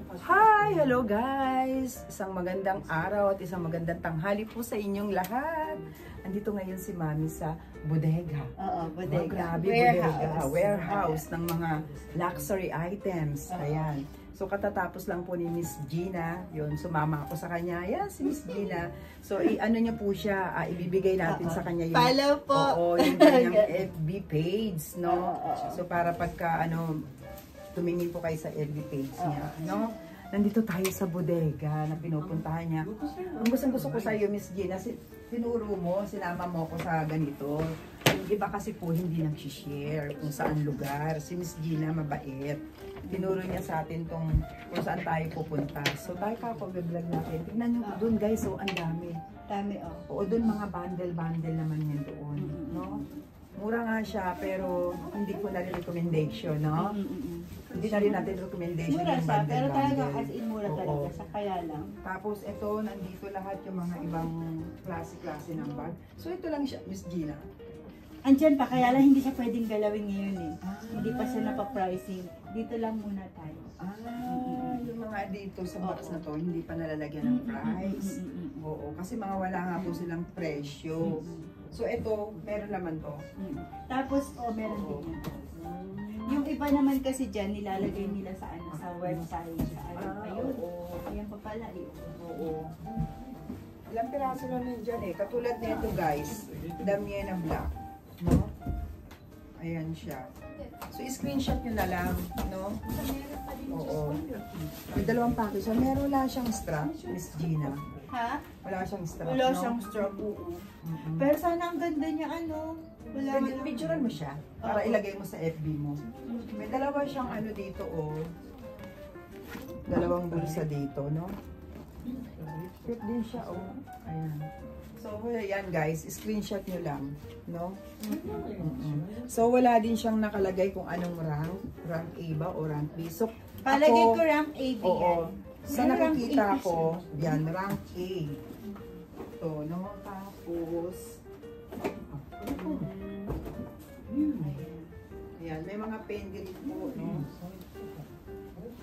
Hi! Hello guys! Isang magandang araw at isang magandang tanghali po sa inyong lahat. Andito ngayon si Mami sa bodega. Oo, bodega. Oh, grabe, Warehouse. bodega. Warehouse ng mga luxury items. Ayan. So katatapos lang po ni Miss Gina, yun, sumama ako sa kanya. Ayan, si Miss Gina. So ano niya po siya, ibibigay natin sa kanya yung follow po. Oo, yung kanyang FB page, no? So para pagka tumingin po kayo sa FB page niya, no? Nandito tayo sa bodega na pinupuntahan niya. Ang gusto ko sa iyo, Miss Gina, tinuro mo, sinama mo ko sa ganito. Yung iba kasi po hindi nag-share kung saan lugar. Si Miss Gina mabait. Tinuro niya sa atin kung saan tayo pupunta. So tayo vlog natin. Tignan niyo doon guys, so ang dami. Dami, oh. Oo, doon mga bundle naman yan doon, no? Mura nga siya, pero hindi ko na rin recommendation, no? Hindi na rin natin recommendation. Mura siya, pero talaga as in mura talaga siya, kaya lang. Tapos ito, nandito lahat yung mga ibang klase-klase ng bag. So ito lang siya, Miss Gina. Andyan pa, kaya lang hindi siya pwedeng galawin ngayon eh. Hindi pa siya napapricing. Dito lang muna tayo. Yung mga dito sa box na to, hindi pa nalalagyan ng price. Oo, kasi mga wala nga po silang presyo. So ito, meron naman to. Tapos, meron din yan. Yung iba naman kasi dyan, nilalagay nila sa sa website. Ayun. Ayan pa pala eh. Oo. Ilang piraso na dyan eh. Katulad nito guys, Damiana Black. No? Ayan siya. So, screenshot nyo na lang, no? Oo. May dalawang package. So, meron lang siyang strap, Miss Gina. Ha? Wala siyang strap, Wala no? siyang strap, oo. Pero sana ang ganda niya, wala mo. Picturean mo siya para ilagay mo sa FB mo. May dalawa siyang dito, oh. Dalawang bulsa dito, no? Cute din siya, oh. Ayan. So, ayan guys, screenshot nyo lang, no? So, wala din siyang nakalagay kung anong rank A ba o rank B. So, palagay ko rank A, B yan. Sa nakikita ko, yan, rank A. Ito, no? Tapos, ayan, may mga pen din po, no?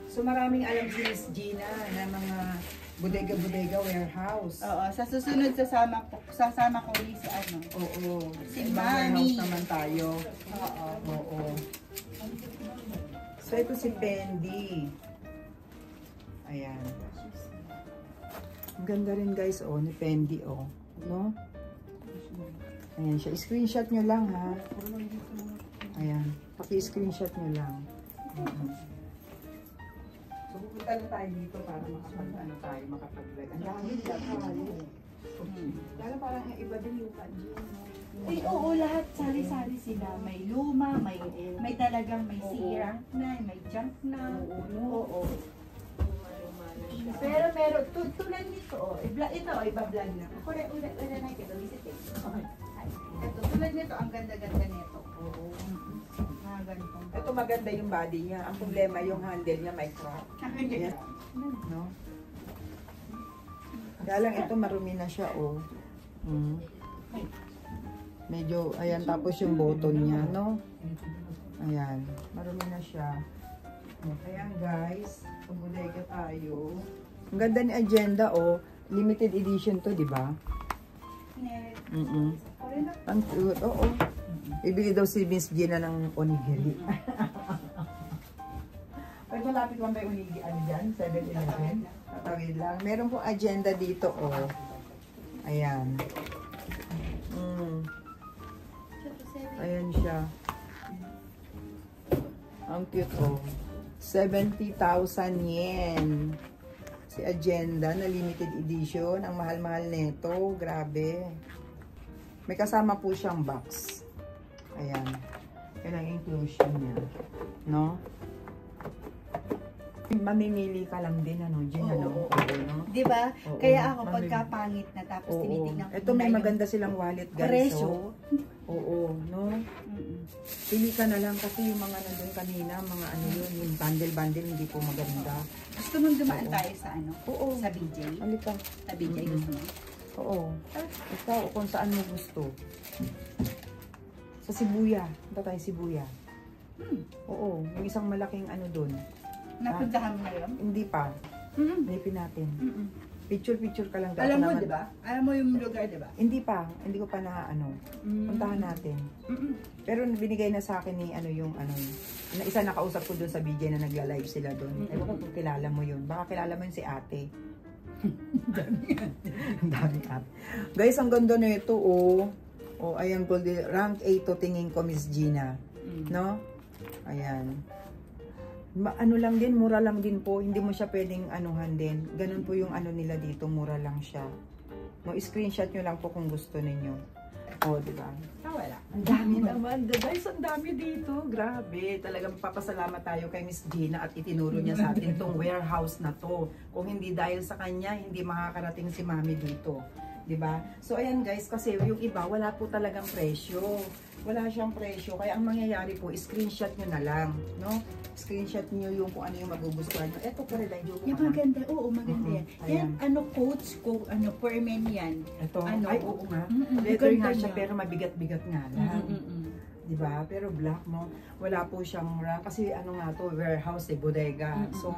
So, maraming alam si Miss Gina na mga bodega warehouse. Oo, sa susunod sasama ko ulit si Oo. Si Mami. Mami. Naman tayo. Oo. So ito si Fendi. Ayan. Ang ganda rin guys, oh, ni Fendi, oh. No? Ayan siya. Screenshot nyo lang, ha? Ayan. Paki-screenshot nyo lang. So, pupunta na tayo dito para makapag-vlog. Ang dami tayo. Lalo parang iba din yung kanji. Ay, oo, lahat sari-sari sila. May luma, may talagang may C-rank na, may junk na. Oo. Pero tulad nito, ito, iba-vlog na. Wala na ito, visiting. Ito, tulad nito, ang ganda-ganda nito. Oo. Ito maganda yung body niya. Ang problema yung handle niya may crack. Ayan. No? Kaya lang ito marumi na siya, oh. Medyo, ayan, tapos yung button niya, no? Ayan, marumi na siya. Ayan guys, pabudega tayo. Ang ganda ni agenda, oh. Limited edition to, di ba? Ang cute, oo. Ibili daw si Miss Gina ng onigiri. Pag malapit lang may onigiri, dyan? 7-Eleven? Tatawid lang. Meron pong agenda dito, oh. Ayan. Ayan siya. Ang cute, oh. 70,000 yen. Si agenda na limited edition. Ang mahal-mahal nito. Grabe. May kasama po siyang box. Ayan. Yan ang inclusion niya. No? Mamimili ka lang din, Gina, no? No? Diba? Kaya ako, pagkapangit na tapos tinitignan ko. Ito may maganda silang wallet, guys. Presyo? Oo, no? Pili ka na lang kasi yung mga nandun kanina, mga yung bundle, hindi po maganda. Gusto mong dumaan tayo sa Oo. Sa BJ? Halika. Sa BJ gusto mo? Oo. Ikaw, kung saan mo gusto. Sa Shibuya. Punta tayo Shibuya. Oo, yung isang malaking doon. Napuntahan mo na yun? Hindi pa. Hanipin natin. Picture ka lang. Alam mo, di ba? Alam mo yung lugar, di ba? Hindi pa. Hindi ko pa na ano. Puntahan natin. Pero binigay na sa akin ni ano yung ano. Isa nakausap ko doon sa BJ na nagla-live sila doon. Ewan ko kung kilala mo yun. Baka kilala mo yun si ate. Ang dami ate. Guys, ang ganda na ito oh. Oh, ayan gold. Rank 8 to tingin ko, Miss Gina. No? Ayan. Ano lang din, mura lang din po. Hindi mo siya pwedeng anuhan din. Ganun po yung ano nila dito, mura lang siya. No, screenshot nyo lang po kung gusto ninyo. Oh, di ba? Wala. Ang dami naman. Guys, ang dami dito. Grabe. Talagang papasalamat tayo kay Miss Gina at itinuro niya sa atin tong warehouse na to. Kung hindi dahil sa kanya, hindi makakarating si Mami dito. Di ba? So, ayan guys, kasi yung iba, wala po talagang presyo. Wala siyang presyo. Kaya ang mangyayari po, screenshot nyo na lang. No? Screenshot nyo yung kung ano yung magugustuhan nyo. Eto pa rin, yung maganda. Oo, maganda yan. Yan, ano, coats ko, ano, per men yan. Ito, ano, ay, oo nga. Leather nga siya, pero mabigat-bigat nga lang. Diba? Pero black mo, wala po siyang rank. Kasi ano nga to, warehouse, bodega. So,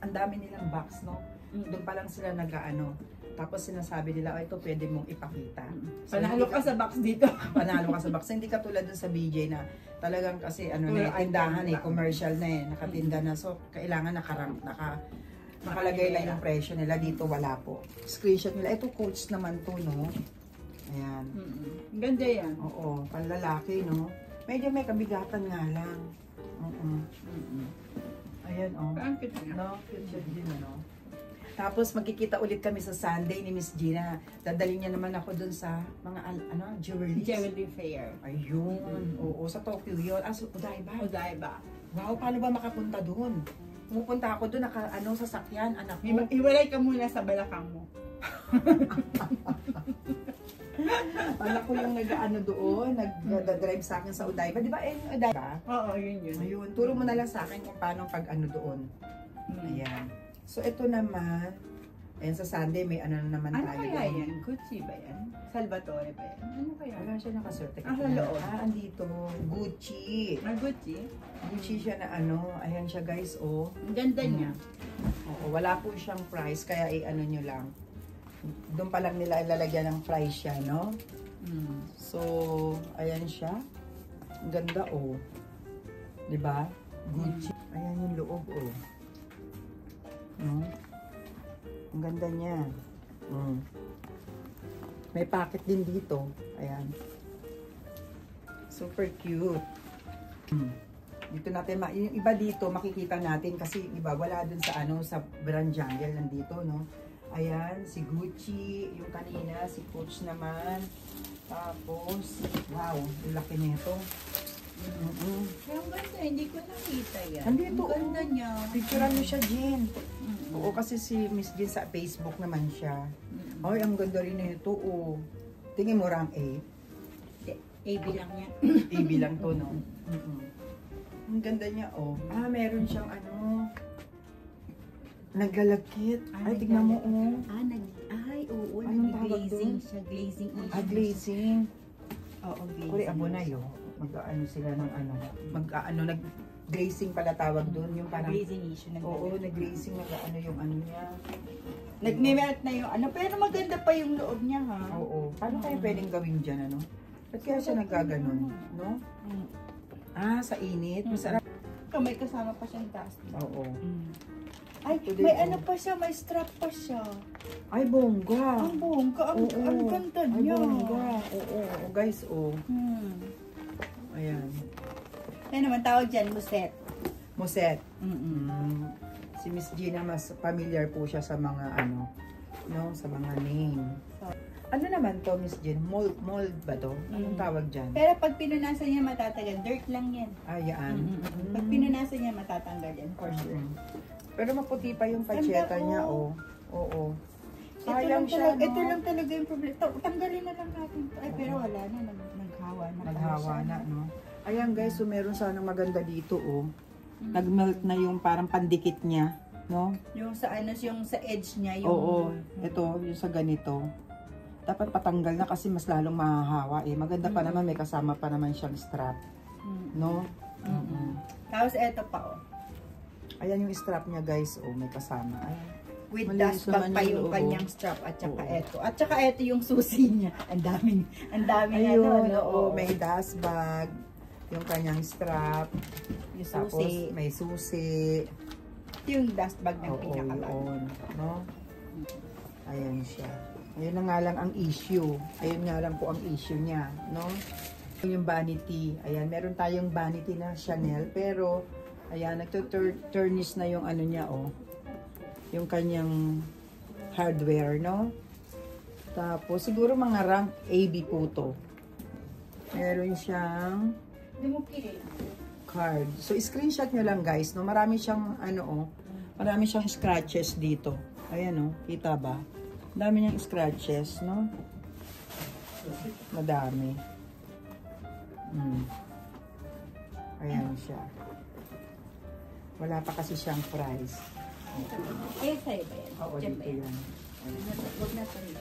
ang dami nilang box, no? Doon pa lang sila nag-ano. Tapos sinasabi nila, oh, ito pwede mong ipakita. So, panalo ka sa box dito. Panalo ka sa box. Hindi ka tulad dun sa BJ na talagang kasi ano na tindahan commercial na nakatinda na. So, kailangan nakalagay lang yung presyo nila. Dito wala po. Screenshot nila. Ito coach naman to, no? Ayan. Ganda yan. Oo, panlalaki, no? Medyo may kabigatan nga lang. Ayan, oh. Ang cute nga. No, cute din, no? Tapos magkikita ulit kami sa Sunday ni Miss Gina. Dadalhin niya naman ako dun sa mga jewelry. Jewelry fair. Ayun. Oo, sa Tokyo yun. So, Odaiba. Odaiba. Wow, paano ba makapunta dun? Pumupunta ako dun, sasakyan, anak ko. Iwalay ka muna sa balakang mo. Anak ko yung nag-ano doon, nag-drive sa akin sa Odaiba. Di ba, Odaiba? Oo, yun. Ayun, turo mo na lang sa akin kung paano pag-ano doon. Ayan. So, ito naman, ayan sa Sunday, may ano naman ano tayo. Ano kaya yan? Gucci ba yan? Salvatore ba yan? Ano kaya? Wala siya nakacertificate. Sa loob. Andito. Gucci. Gucci? Gucci siya na ano. Ayan siya guys, oh. Ang ganda niya. Oo, wala po siyang price, kaya i-ano nyo lang. Doon pa lang nila ilalagyan ng price siya, no? So, ayan siya. Ang ganda, oh. Diba? Gucci. Ayan yung loob, oh. No? Ang ganda niya. May pocket din dito. Ayan. Super cute. Dito natin, yung iba dito makikita natin kasi iba wala dun sa sa Brand Jungle nandito, no? Ayan, si Gucci, yung kanina, si Coach naman. Tapos, wow, yung laki nito. Yung ganda, hindi ko nakita yan. Nandito, ang ganda niya. Picturean mo siya, Jen. Oo, kasi si Miss Jen sa Facebook naman siya. Ay, ang ganda rin nito, oh. Tingin mo rank A? AB lang yan. AB lang to, no? Ang ganda niya, oh. Meron siyang naglalagkit. Ay, tignan mo, oh. Oo, anong tawag nag-glazing doon? siya. Glazing issue. Glazing. Oo, glazing. Kuri, abonay, oh. Mag-ano sila ng nag-glazing pala tawag doon. Yung parang, glazing issue. oo, nag-glazing, nag-ano yung ano niya. Nag-melt na yung pero maganda pa yung loob niya, ha? Oo. Paano kaya pwedeng gawin dyan, ano? Ba't kaya siya nagkaganon, no? Sa init. Masarap. May kasama pa siyang plastic. Oo. Ay, may ano pa siya, may strap pa siya. Ay, bongga. Ang bongga, ang ganda niya. Ay, bongga. Oo, guys, oh. Ayan. Ano naman tawag dyan, muset. Muset. Si Miss Gina, mas familiar po siya sa mga sa mga name. Ano naman to, Miss Gina? Mold ba to? Anong tawag dyan? Pero pag pinunasan niya matatagal, dirt lang yan. Yan. Pag pinunasan niya matatanggal yan, for sure. Pero maputi pa yung pacheta niya, oh. Oo. Sayang siya, no? Ito lang talaga yung problema. Tanggalin na lang natin. Ay, pero wala na. Naghawa na. Naghawa na, no? Ayan, guys. So, meron sanang maganda dito, oh. Nag-melt na yung parang pandikit niya, no? Yung sa yung sa edge niya. Yung, oo. Ito, yung sa ganito. Dapat patanggal na kasi mas lalong mahahawa, eh. Maganda pa naman, may kasama pa naman siyang strap. No? Tapos, eto pa, oh. Ayan yung strap niya guys, oh, may kasama. Ayan. With Malinis dust bag naman pa yung yung loob. kanyang strap at saka Oo. eto. At saka eto yung susi niya. Ang daming Ayun, ano. oo, may dust bag, yung kanyang strap, Yung tapos susi. may susi. Yung dust bag ng Oo, pinakabago. yun, no? Ayan siya. Ayun na nga lang ang issue. Ayun nga lang po ang issue niya, no? Yung vanity. Ayan, meron tayong vanity na Chanel, pero ayan, nagtuturnish na yung ano niya, oh. Yung kanyang hardware, no? Tapos, siguro mga rank AB po to. Meron siyang card. So, screenshot nyo lang, guys, no? Marami siyang, ano, oh. Marami siyang scratches dito. Ayan, oh. Kita ba? Dami niyang scratches, no? Madami. Ayan siya. Wala pa kasi siyang price. Ayun sa'yo ba yan? Oo, Diyan dito ba yan? yan. Huwag na sa'yo.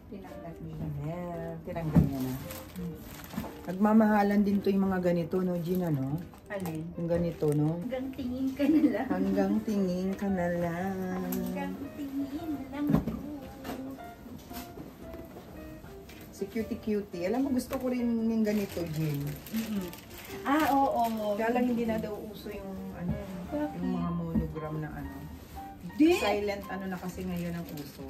Tinanggal niya. Ayan, tinanggal niya na. Nagmamahalan din to yung mga ganito, no, Gina, no? Alin? Yung ganito, no? Hanggang tingin ka na lang. Hanggang tingin ka na lang. Hanggang tingin na lang. Si Cutie. Alam mo, gusto ko rin yung ganito, Gin. Ah, oo. Kaya lang hindi na daw uso yung, ano, Bakit? yung mga monogram na ano. Di? Silent, ano na kasi ngayon ang uso.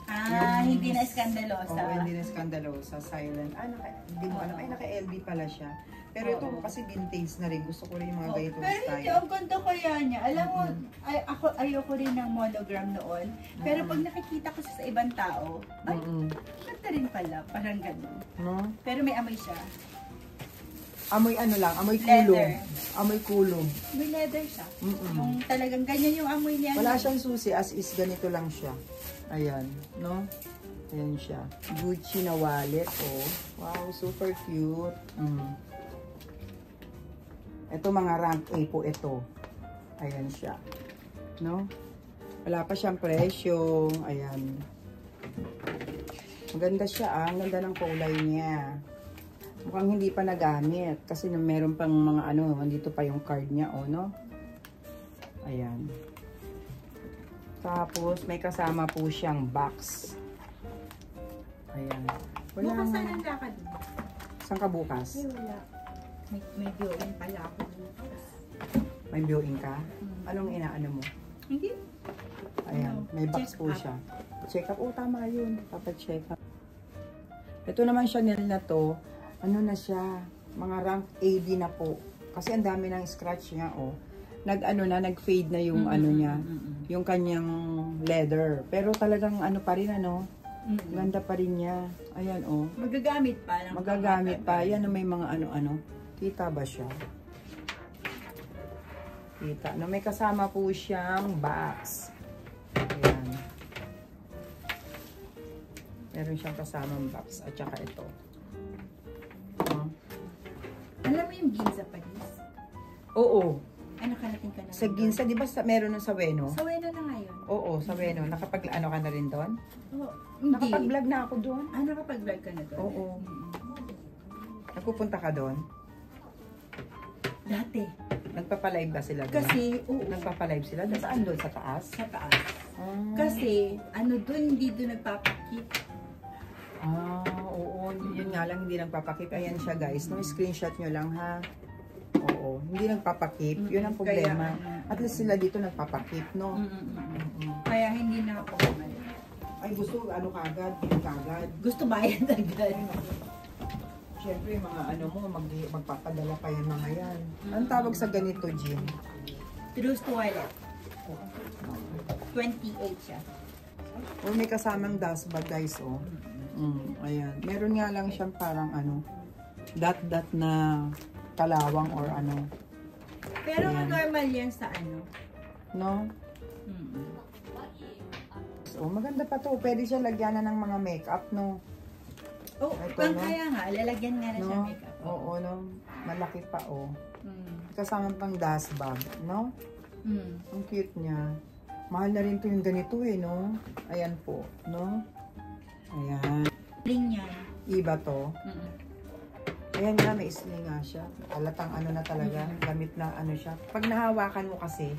Ah, Yung- hindi na skandalosa. Oo, hindi na skandalosa. Silent. Ah, hindi mo alam. Ay, naka-LB pala siya. Pero ito Oo. kasi vintage na rin. Gusto ko rin yung mga Oh, ganitong pero hindi, style. ang ganda kaya niya. Alam mo, ayoko rin ng monogram noon. Pero pag nakikita ko sa ibang tao, ay, ganda rin pala. Parang ganun. No? Pero may amoy siya. Amoy ano lang, amoy Leather. kulong. Amoy kulong. May leather siya. Mm-mm. Yung talagang ganyan yung amoy niya. Wala siyang susi, as is ganito lang siya. Ayan, no? Ayan siya. Gucci na wallet, oh. Wow, super cute. Ito mga rank A po ito. Ayan siya. No? Wala pa siyang presyo. Ayan. Maganda siya, ah. Ang ganda ng kulay niya. Mukhang hindi pa nagamit. Kasi meron pang mga ano, andito pa yung card niya, oh, no? Ayan. Tapos, may kasama po siyang box. Ayan. Bukas saan ang lakad mo? Saan ka bukas? Ay, wala. May viewing pala ako bukas. May viewing ka? Anong inaano mo? Hindi. Ayan. May box Check po up. siya. Check up. Oh, tama yun. Papacheck up. Ito naman Chanel na to. Ano na siya? Mga rank AD na po. Kasi ang dami ng scratch niya, oh. Nag-fade na yung ano niya. Yung kanyang leather. Pero talagang ano pa rin, ano. Ganda pa rin niya. Ayan, oh. Magagamit pa. Magagamit pa. Yan, may mga ano-ano. Kita ba siya? Kita. No, may kasama po siyang box. Ayan. Meron siyang kasamang box. At saka ito. Oh. Alam mo yung Ginza Paris? Oo. Ay, nakarating ka na. Sa Ginza, di ba meron ng sa Weno? Sa Weno na ngayon. Oo, sa Weno. Nakapag-ano ka na rin doon? Oo. Hindi. Nakapag-vlog na ako doon. Ah, nakapag-vlog ka na doon? Oo. Nagpupunta ka doon? Dati. Nagpapalive ba sila doon? Kasi, oo. Nagpapalive sila? Doon saan doon? Sa taas? Sa taas. Ah. Kasi, ano doon, hindi doon nagpapakit. Ah, oo. Yun nga lang, hindi nagpapakip. Ayan siya, guys. No, screenshot nyo lang, ha? Oo. Hindi nagpapakip. Yun ang problema. At least sila dito nagpapakip, no? Kaya hindi na ako bumalik. Ay, gusto, ano kagad? Yun kagad. Gusto bayad agad. Siyempre, mga ano mo, magpapadala pa yung mga yan. Anong tawag sa ganito, Jean? True's Toilet. 28 siya. O, may kasamang dust bag, guys, oh. Ayan. Meron nga lang siyang parang ano, dot-dot na kalawang or ano. Pero Ayan. normal yan sa ano. No? So, maganda pa to. Pwede siya lagyan na ng mga makeup, no? Oh, Ito, pang no? kaya nga, lalagyan nga na siya No? makeup. Oo, no? Malaki pa, oh. Mm. Kasama pang dust bag, no? Mm. Ang cute niya. Mahal na rin to yung ganito, eh, no? Ayan po, no? Ayan. Ring yan. Iba to. Mm. Ayan nga, may sling nga siya. Halatang ano na talaga, gamit na ano siya. Pag nahawakan mo kasi,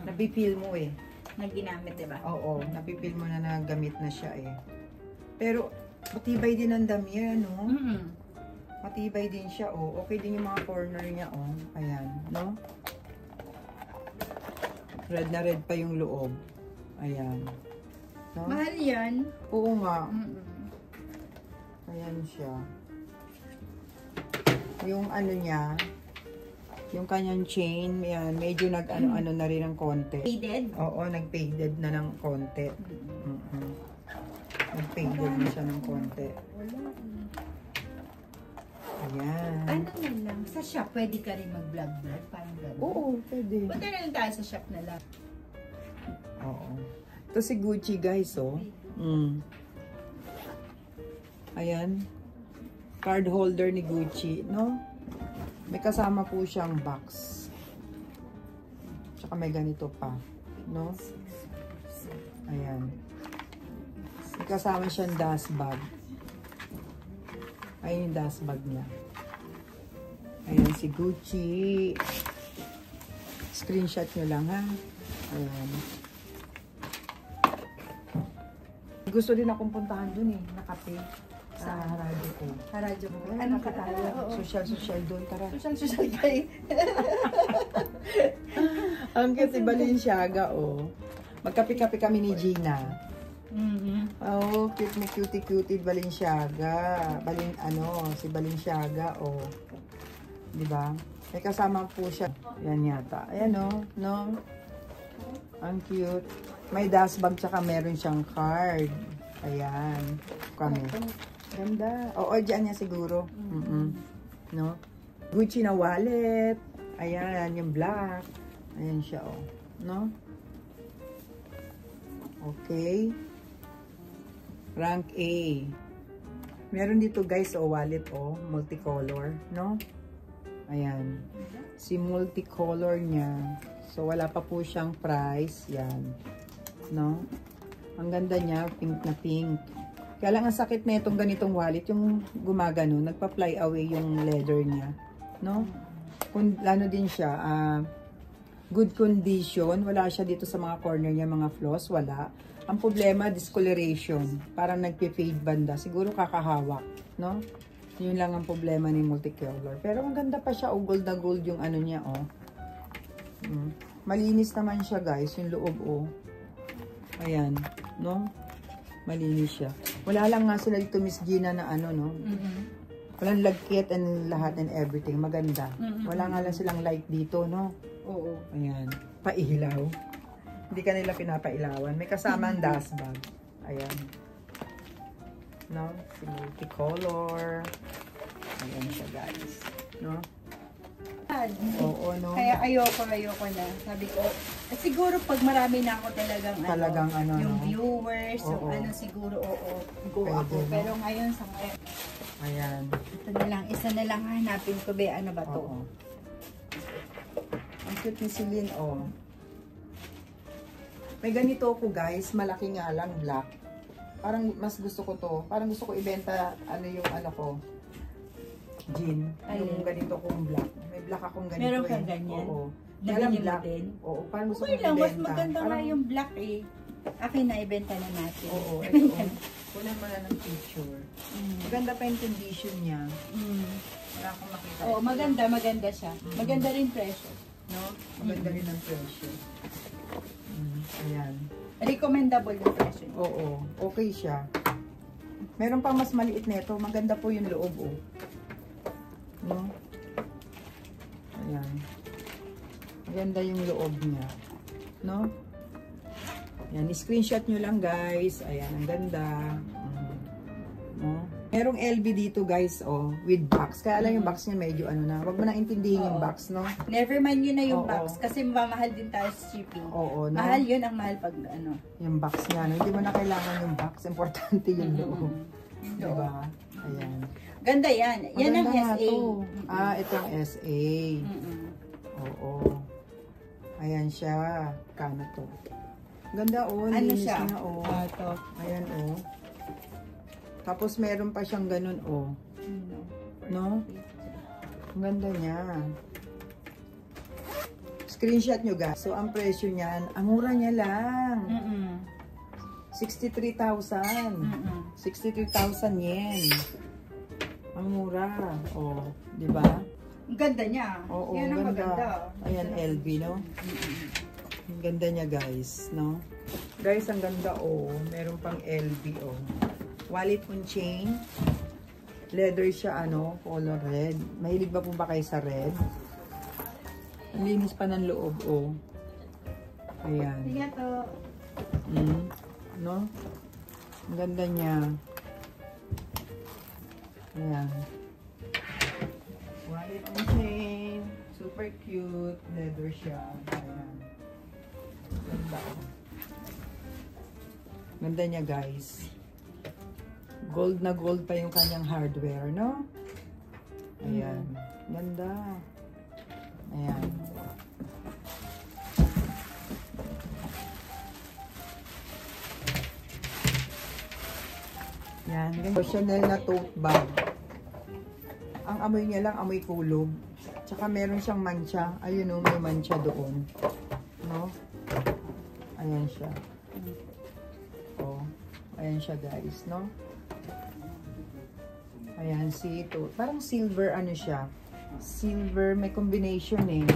napipil mo eh. Na ginamit, diba? Oo, napipil mo na gamit na siya eh. Pero, matibay din ang damier, no? Matibay din siya, oh. Okay din yung mga corner niya, oh. Ayan, no? Red na red pa yung loob. Ayan. No? Mahal yan. Oo nga. Ayan siya. Yung ano niya, yung kanyang chain, yan, medyo nag-ano-ano na rin ng konti. Faded? Oo, nag-faded na ng konti. Nag-faded na siya ng konti. Ayan. Ano na lang, sa shop, pwede ka rin mag-vlog-vlog, parang gano'n. Oo, pwede. Punta na lang tayo sa shop na lang. Oo. Ito si Gucci, guys, oh. Ayan. Card holder ni Gucci, no? May kasama po siyang box. Tsaka may ganito pa, no? Ayan. May kasama siyang dust bag. Ayan yung dust bag niya. Ayan si Gucci. Screenshot nyo lang, ha? Ayan. Gusto din akong puntahan dun eh, na cafe. Sa Harajuku. Harajuku. Ano ka tayo? Social doon, tara. Social kayo. Ang cute si Balenciaga, oh. Magkape-kape kami ni Gina. Oh, cute ni cutie Balenciaga. Si Balenciaga, oh. Diba? May kasama po siya. Yan yata. Ayan, oh. No? Ang cute. May dust bag, tsaka meron siyang card. Ayan. Kami. Ganda. Oo, dyan niya siguro. No? Gucci na wallet. Ayan, yung black. Ayan siya, oh. No? Okay. Rank A. Meron dito, guys, oh, wallet, oh. Multicolor, no? Ayan. Si multicolor niya. So, wala pa po siyang price. Yan. No? Ang ganda niya, pink na pink. Kaya lang ang sakit na itong ganitong wallet, yung gumagano, nagpa-fly away yung leather niya. No? Ano din siya, good condition. Wala siya dito sa mga corner niya, mga flaws. Wala. Ang problema, discoloration. Parang nagpe-fade banda. Siguro kakahawak. No? Yun lang ang problema ni multicolor. Pero ang ganda pa siya. Oh, gold na gold yung ano niya. Oh. Malinis naman siya, guys. Yung loob, oh. Ayan. No? Malinis siya. Wala lang nga sila dito, Miss Gina, na ano, no? Walang lagkit and lahat and everything. Maganda. Wala nga lang silang light dito, no? Oo. Ayan. Pailaw. Hindi ka nila pinapailawan. May kasama ang dust bag. Ayan. No? Si multicolor. Ayan siya, guys. No? Oo, no? Kaya ayoko na. Sabi ko, siguro pag marami na ako talagang ano, yung no? Viewers, yung ano siguro, go pwede, ako. no? Pero ngayon, sa ngayon, ayan. ito na lang, isa na lang hanapin ko, be, ano ba to? Oo. Ang cute ni Celine, oh. May ganito ko, guys, malaki nga lang, black. Parang mas gusto ko to. Parang gusto ko ibenta, ano yung ano ko, jean. Yung ganito kong black. May black akong ganito. Meron kang ganyan? Oo. Ganyan black. din? Oo, parang gusto Okay kong lang, ibenta. mas maganda nga yung black eh. Akin na, ibenta na natin. Oo, ito. Kunan mo na ng picture. Maganda pa yung condition niya. Wala akong makita. Oo, maganda siya. Maganda rin presyo. No? Maganda rin ang presyo. Ayan. Recommendable yung presyo. Oo, okay siya. Meron pang mas maliit nito. Maganda po yung loob, oh. No? Ayan. Maganda yung loob niya. No? Ayan, screenshot nyo lang, guys. Ayan, ang ganda. No? Merong LB dito, guys, oh, with box. Kaya lang yung box niya medyo ano na. Wag mo na intindihin yung box, no? Never mind yun na yung box. Kasi mamahal din tayo sa shipping. Oo, no? Mahal yun ang mahal pag ano. Yung box niya, no? Hindi mo na kailangan yung box. Importante yung loob. Diba? Ayan. Ganda yan. Yan ang Maganda SA. Ah, itong SA. Oo. Ayan siya. Kano to? Ganda, oh. Ano Linis siya? na, oh. Ito. Ayan, oh. Tapos meron pa siyang ganun, oh. No? Ang ganda niya. Screenshot nyo guys. So, ang presyo niyan, ang mura niya lang. 63,000. 63,000 yen. Ang mura. Oh, di ba? Ang ganda niya. Oo, yan ang ganda. maganda. Ayan, LV, no? Ang ganda niya, guys, no? Guys, ang ganda, oh. Meron pang LV, oh. Wallet on chain. Leather siya, ano, color red. Mahilig ba po ba kayo sa red? Ang linis pa ng loob, oh. Ayan. Sige to. No? Ang ganda niya. Ayan. Wallet on chain. Super cute. Leather siya. Ayan. Ganda, oh. Ganda niya, guys. Gold na gold pa yung kanyang hardware, no? Ayan. Ganda. Ayan. Yan. Ganyan. Chanel na tote bag. Ang amoy niya lang, amoy kulog. Tsaka meron siyang mancha. Ayun o, may mancha doon. No? Ayan siya. Oh. Ayan siya, guys, no? Ayan, see ito. Parang silver, ano siya. Silver, may combination eh.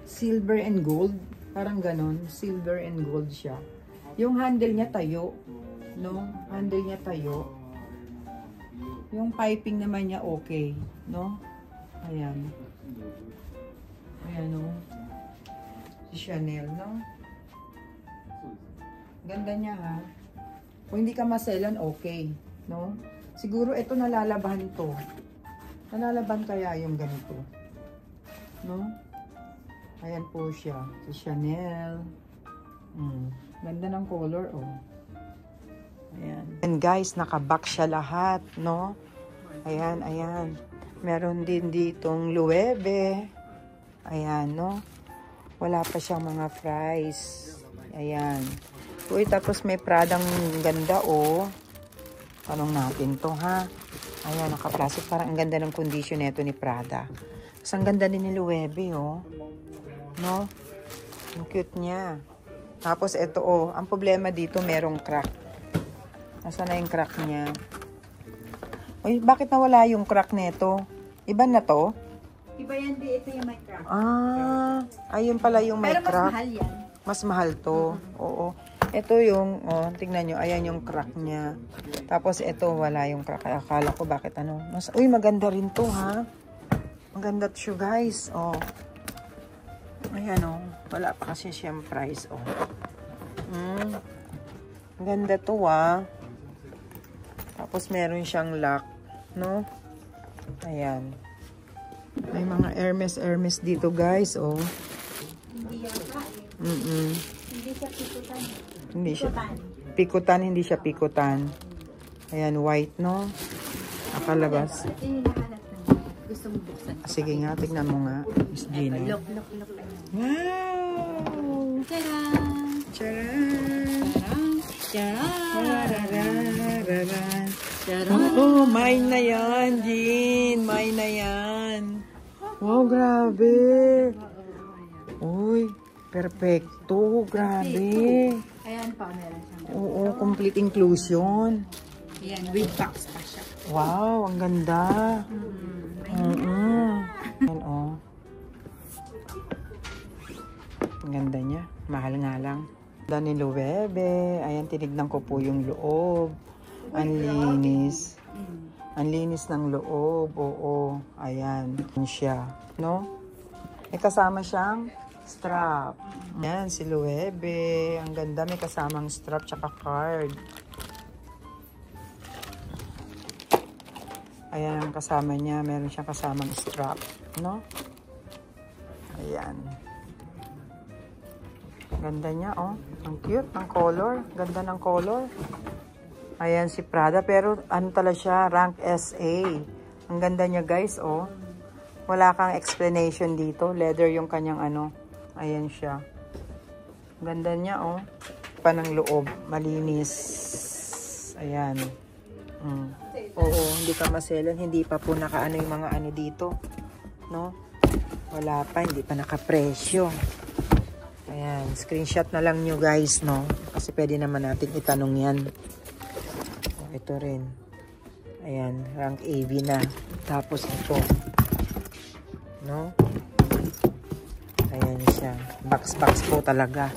Silver and gold. Parang ganon. Silver and gold siya. Yung handle niya tayo. No? Handle niya tayo. Yung piping naman niya okay. No? Ayan. Ayan o. Si Chanel, no? Ganda niya ha. Kung hindi ka maselan, okay. No? Siguro ito nalalaban to. Nalalaban kaya yung ganito. No? Ayan po siya. Si Chanel. Ganda ng color, oh. Ayan. And guys, nakabox siya lahat, no? Ayan, ayan. Meron din ditong Loewe. Ayan, no? Wala pa siyang mga fries. Ayan. Uy, tapos may Pradang ganda, oh. Tanong natin to, ha? Ayan, naka-plastic. Parang ang ganda ng condition nito ni Prada. Tapos ang ganda din ni Loewe, oh. No? Ang cute niya. Tapos ito, oh. Ang problema dito, merong crack. Nasaan na yung crack niya? Uy, bakit nawala yung crack nito? Iba na to? Iba yan, di. Ito yung may crack. Ah, ayun pala yung may pero crack. mas mahal yan. Mas mahal to. Oo. Ito yung, oh, tingnan nyo, ayan yung crack niya. Tapos ito, wala yung crack. Akala ko bakit ano. Uy, maganda rin to, ha? Maganda to, guys. Oh. Ayan, oh. Wala pa kasi siyang price, oh. Maganda to, ha? Tapos meron siyang lock, no? Ayan. May mga Hermes dito, guys, oh. Hindi yan pa. Hindi siya pikutan. Hindi siya pikutan, hindi siya pikutan. Ayan, white, no? Nakalabas. Ito yung hinahanap naman. Gusto mo buksan. Sige nga, tignan mo nga, Miss Gina. Look. Wow! Tcharam! Charan! Tcharam! Charan! Oh, mine na yan, Jean! Mine na yan! Wow, grabe! Uy, perfecto! Grabe! Ayan pa, meron siyang. Oo, complete inclusion. Ayan, with box pa siya. Wow, ang ganda. Ayan, oh. Ang ganda niya. Mahal nga lang. Ganda ni Loewe. Ayan, tinignan ko po yung loob. Ang linis. Ang linis ng loob. Oo. Ayan. Ayan siya. No? May kasama siyang strap. Ayan, si Loewe. Ang ganda. May kasamang strap tsaka card. Ayan ang kasama niya. Meron siyang kasamang strap. No? Ayan. Ganda niya, oh. Ang cute ng color. Ganda ng color. Ayan si Prada. Pero ano tala siya? Rank SA. Ang ganda niya, guys, oh. Wala kang explanation dito. Leather yung kanyang ano. Ayan siya. Ganda niya, oh. Panang loob. Malinis. Ayan. Oo, hindi ka maselan. Hindi pa po nakaano yung mga ano dito. no? Wala pa, hindi pa nakapresyo. Ayan, screenshot na lang nyo guys, no? Kasi pwede naman natin itanong yan. Ito rin. Ayan, rank AV na. Tapos ito. No? Ayan siya. Box po talaga.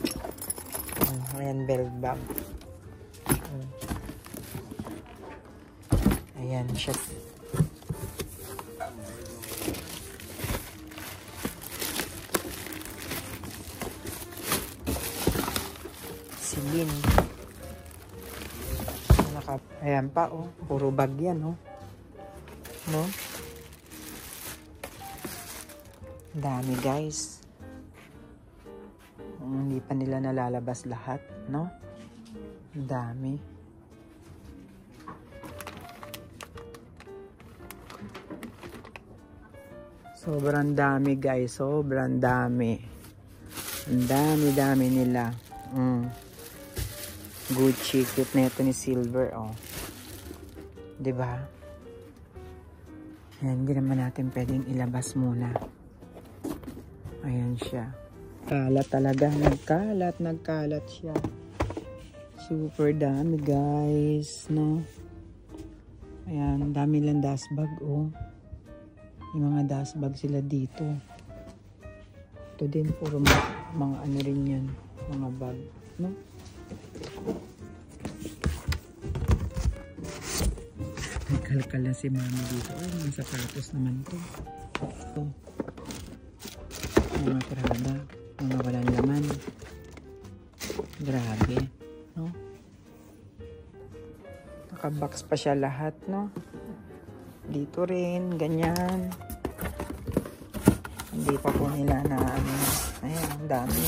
Ayan, belt bag. Ayan siya. Silin. Ayan pa, oh. Puro bag yan, oh. No? Dami, guys. Hindi pa nila nalalabas lahat, no? Dami. Sobrang dami, guys. Sobrang dami. Ang dami nila. Gucci. Cute na ito ni Silver, oh. Diba? Ayan, hindi naman natin pwedeng ilabas muna. Ayan siya. Kalat talaga. Nagkalat siya. Super dami, guys. No? Ayan, dami lang dust bag, oh. Yung mga dust bag sila dito. Ito din, puro mga ano rin yan. Mga bag, no? Nagkalkal na si mama dito. Ay, mga sapatos naman to. Ito. Mga Prada. Mga walang laman. Grabe. No? Nakabox pa siya lahat, no? Dito rin. Ganyan. Hindi pa po nila na ano. Ayan, ang dami.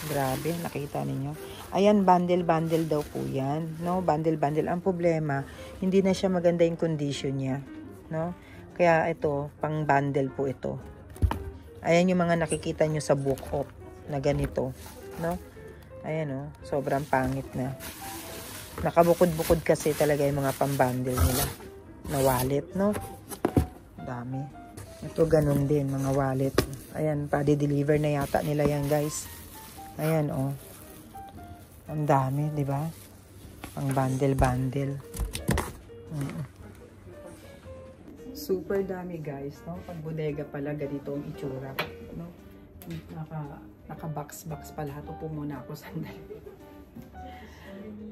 Grabe. Nakita ninyo. Ayan, bundle daw po yan. No? Bundle. Ang problema, hindi na siya maganda yung condition niya. No? Kaya ito, pang bundle po ito. Ayan yung mga nakikita nyo sa book off na ganito. No? Ayan, oh. Sobrang pangit na. Nakabukod-bukod kasi talaga yung mga pang-bundle nila. Na wallet, no? Dami. Ito, ganun din, mga wallet. Ayan, pa-deliver na yata nila yan, guys. Ayan, oh. Ang dami, di ba? Ang bundle. Super dami, guys, no? Pag bodega pala, ganito ang itsura, no? Naka-box pa lahat. Upo muna ako sandali.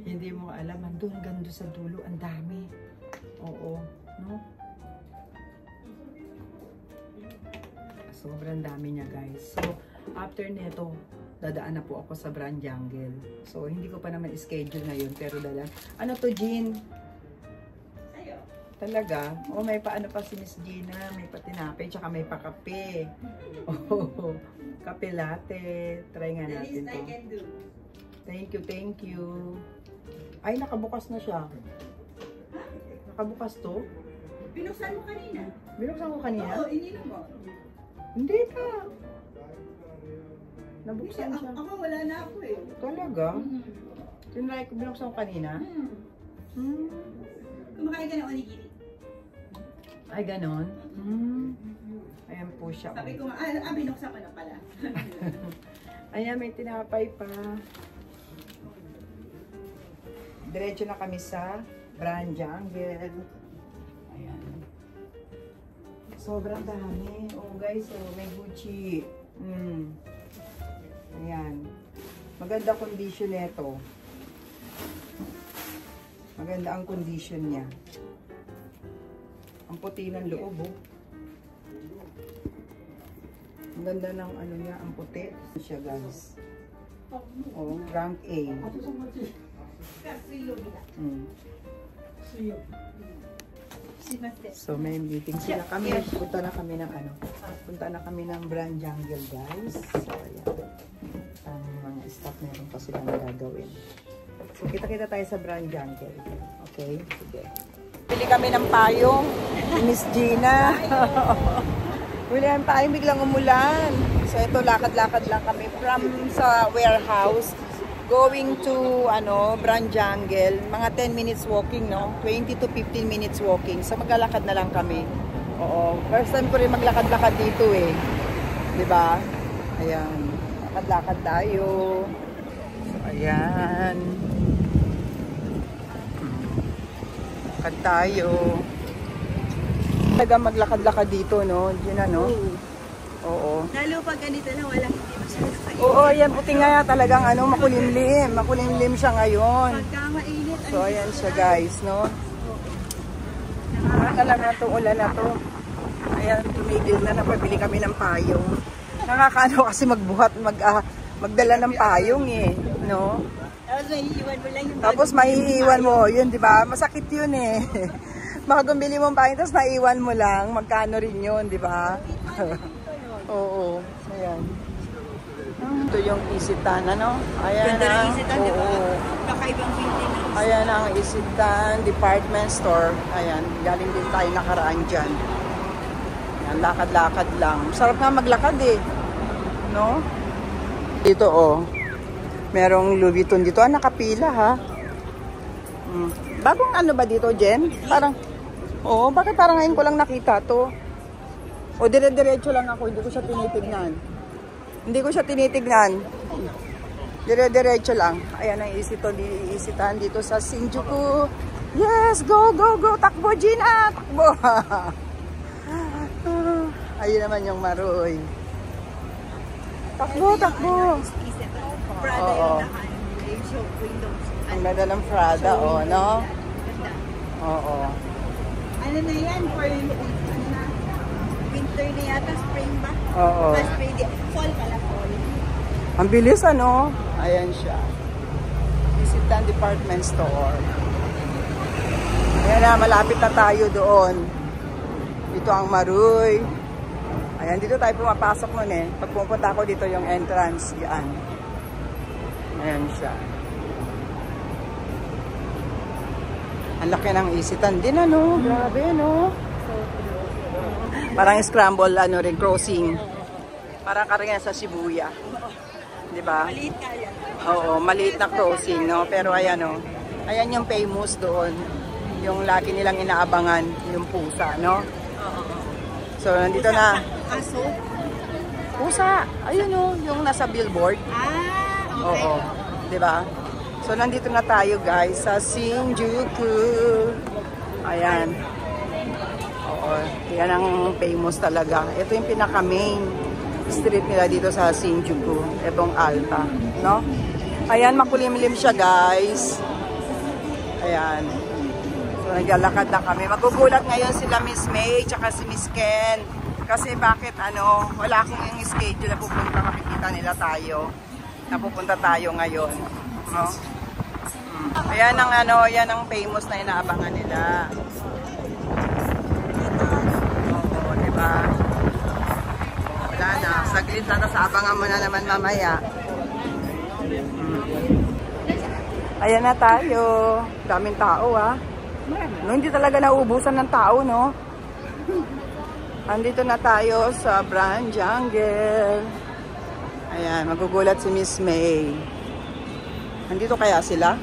Hindi mo alam, andun gando sa dulo, ang dami. Oo, no? Sobrang dami niya, guys. So, after nito, dadaan na po ako sa Brand Jungle. So, hindi ko pa naman schedule ngayon, pero dalan. Ano to, Jean? Ayo. Talaga? Oh, may paano pa si Miss Gina, may patinapay, tsaka may pakape. Oh, kape latte. Try nga natin to. Thank you. Ay, nakabukas na siya. Nakabukas to? Binuksan mo kanina. Binuksan ko kanina? Oo, ininom mo. Hindi pa. Nabuksan siya. Ako wala na ako eh. Talaga? Tinry ko, binuksan ko kanina? Kumakain ka na onigiri. Ay, ganon? Ayan po siya. Sabi ko nga, binuksan ko na pala. Ayan, may tinapay pa. Diretso na kami sa Brand Jungle. Ayan. Sobrang dami. Oh guys, oh, may Gucci. Ayan. Maganda condition nito. Maganda ang condition niya. Ang puti ng loob, oh. Ang ganda ng ano niya, ang puti. Siya, guys. Oh, rank A. So may meeting sila kami. Punta na kami ng ano. Punta na kami ng Brand Jungle, guys. So ayan. Ang mga staff meron pa silang gagawin. So kita-kita tayo sa Brand Jungle. Okay? Sige. Pili kami ng payong. Miss Gina. Pili ng payong, biglang umulan. So ito, lakad-lakad lang kami from sa warehouse. Going to Brand Jungle, mga 10 minutes walking, no? 20 to 15 minutes walking. So maglalakad na lang kami. Oo, first time ko rin maglakad-lakad dito eh. 'Di ba? Ayan. Lakad-lakad tayo. So, ayan. Lakad tayo. Talaga maglakad-lakad dito, no? Yun ano? Oo. Lalo pag ganito lang, walang hindi masyado kayo. Oo, ayan. Puti nga talagang ano, makulimlim. Makulimlim siya ngayon. Pagka mainit, So, ayan siya guys, no? Nakakala na to, ulan na to. Ayan, tumigil na, napabili kami ng payong. Nakakaano kasi magbuhat, magdala ng payong eh, no? tapos maiiwan mo lang yung Tapos maiiwan mo, yun, di ba? Masakit yun eh. Baka bumili mong payong, tapos naiwan mo lang, magkano rin yun, di ba? Oo, ayan. Ito yung Isitan, ano? Ayan ganda ng ang, Isitan, di ba? oo. Kakaibang building ng Ayan ang Isitan Department Store. Ayan, galing din tayo nakaraan dyan. Ayan, lakad-lakad lang. Sarap nga maglakad eh. No? Dito oh. Merong Louis Vuitton dito. Ah, nakapila ha. Bagong ano ba dito, Jen? Parang, oo, bakit parang ngayon ko lang nakita to? O dire-diretso lang ako, hindi ko siya tinitignan. Hindi ko siya tinitignan. Dire-diretso lang. Ayan ang Isitan dito sa Shinjuku. Yes, go, go, go. Takbo, Gina. Takbo. Ayun naman yung Maroy. Takbo, takbo. Prada Oo. yung yung show windows. Ang ganda ng Prada, oh, no? Ganda. Oo. Ano na yan? For ano na? Winter na yata, spring ba? Oo. Spring, fall pala, fall. Ang bilis, ano? Ayan siya. Isitan Department Store. Ayan na, malapit na tayo doon. Dito ang Maroy. Ayan, dito tayo pumapasok nun eh. Pag pumunta ako dito yung entrance, yan. Ayan siya. Ang laki ng Isitan din, ano? Grabe, no? Parang scramble, ano rin, crossing. Parang karamihan sa Shibuya. Di ba? Maliit kaya. Oo, maliit na crossing, no? Pero ayan, no? Ayan yung famous doon. Yung lagi nilang inaabangan, yung pusa, no? So, nandito na. Aso? Pusa! Ayun, no? Yung nasa billboard. Okay. Oo. Di ba? So, nandito na tayo, guys, sa Shinjuku. Ayan. Oo. Yan ang famous talaga. Ito yung pinaka-main street nila dito sa Shinjuku. Itong Alta. No? Ayan, makulimlim siya, guys. Ayan. So, naglalakad na kami. Magugulat ngayon sila Miss May tsaka si Miss Ken. Kasi bakit, ano, wala akong yung schedule na pupunta. Makikita nila tayo. Napupunta tayo ngayon. No? Ayan ang ano, yan ang famous na inaabangan nila. Oo, di ba? Wala na, saglit na, tapos abangan mo na naman mamaya. Ayan na tayo. Daming tao ah. No, hindi talaga nauubusan ng tao, no? Andito na tayo sa Brand Jungle. Ayan, magugulat si Miss May. Nandito kaya sila?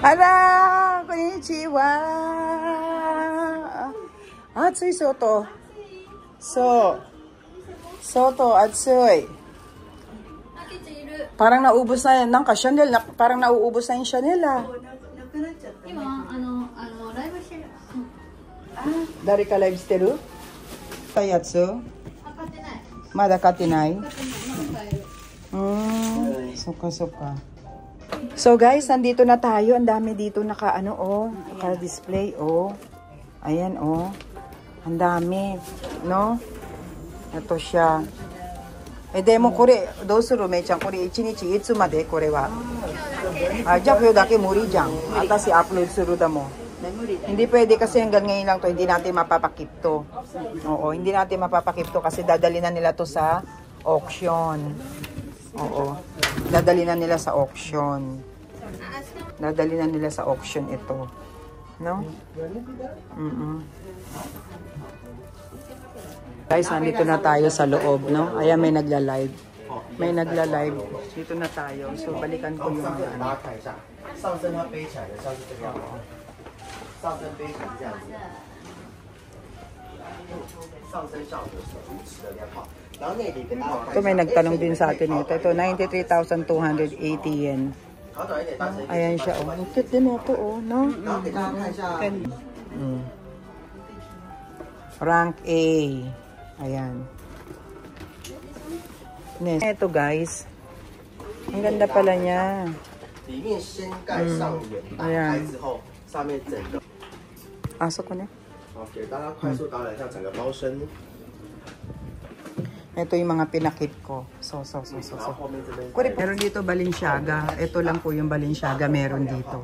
Hala! Konnichiwa! Atsui soto. Soto, atsui. Parang naubos na yan. Nangka, Chanel. Parang nauubos na yung Chanel ah. Dari ka live steru? Tayatsu? Mada katinai? Suka. So guys, nandito na tayo. Ang dami dito naka-ano oh, naka-display oh. Ayan oh. Ang dami, no? Ito siya. Demo kore, dousuru mei-chan, kore 1日いつまでこれは?じゃあこれだけ無理じゃん. Atasi upload suru da mo. Hindi pwede kasi hanggang ngayon lang to, hindi natin mapapakip to. Oo, hindi natin mapapakip to kasi dadali na nila to sa auction. Oo. Dadali na nila sa auction. Dadali na nila sa auction ito. No? Guys, nandito na tayo sa loob, no? Ayan, may nagla-live. may nagla-live. Dito na tayo. So, balikan ko yung mga ano. 上身它背起来的像是这个样子，上身背起来这样子，上身效果是如此的良好。然后内里给大家看 Ito may nagtanong din sa atin ito. Ito, 93,280 yen. 好短一点，当成 Ayan siya, oh. Ang cute din ito, oh, no? 然后给大家看一下， Rank A. Ayan. Next. Ito, guys. Ang ganda pala niya. 里面掀盖上缘，打开之后，上面整个， Asok ko na. 好，给大家快速导览一下整个包身， Ito yung mga pinakit ko. So. 然后后面这边 Meron dito Balenciaga. Ito lang po yung Balenciaga meron dito.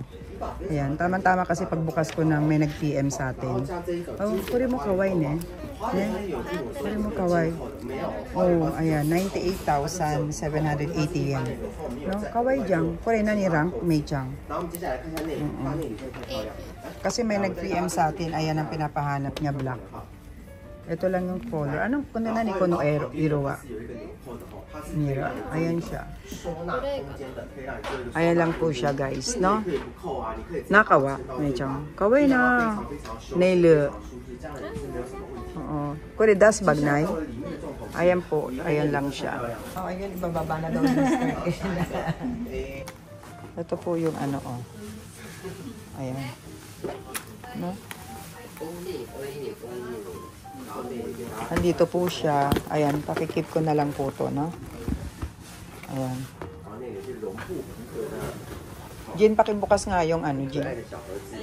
Ayan, tama-tama kasi pagbukas ko nang may nag-PM sa atin. 像这一个， Oh, kuri mo kaway ne. 花园有这种 Kuri mo kaway. 没有， Oh, ayan, 98,780 yen. No, kaway dyan. Kuri na ni rank, may dyan. 然后我们接下来看一下内里，它内里可以看漂亮。 Kasi may nag-PM sa atin, ayan ang pinapahanap niya, black. Ito lang yung color. Anong kuno na ni Kuno Irowa? 有一个纽扣的哦，它是 Mira, ayan siya. 收纳空间的，可以让你做一个 Ayan lang po siya, guys, no? 可以不扣啊，你可以 Nakawa, may dyan. Kaway na. Nail. 这样也是没有什么问题。 Oo. Kuri das bagnay. 到了里面的重头戏 Ayan po, ayan lang siya. Oh, ayun, ibababa na daw yung skirt. Ito po yung ano, oh. Ayan. No? Nandito po siya. Ayan, pakikip ko na lang po to, no? Ayan. 然后那个是绒布皮革的 Jin, pakibukas nga yung ano, 可 Jin. 爱的小盒子。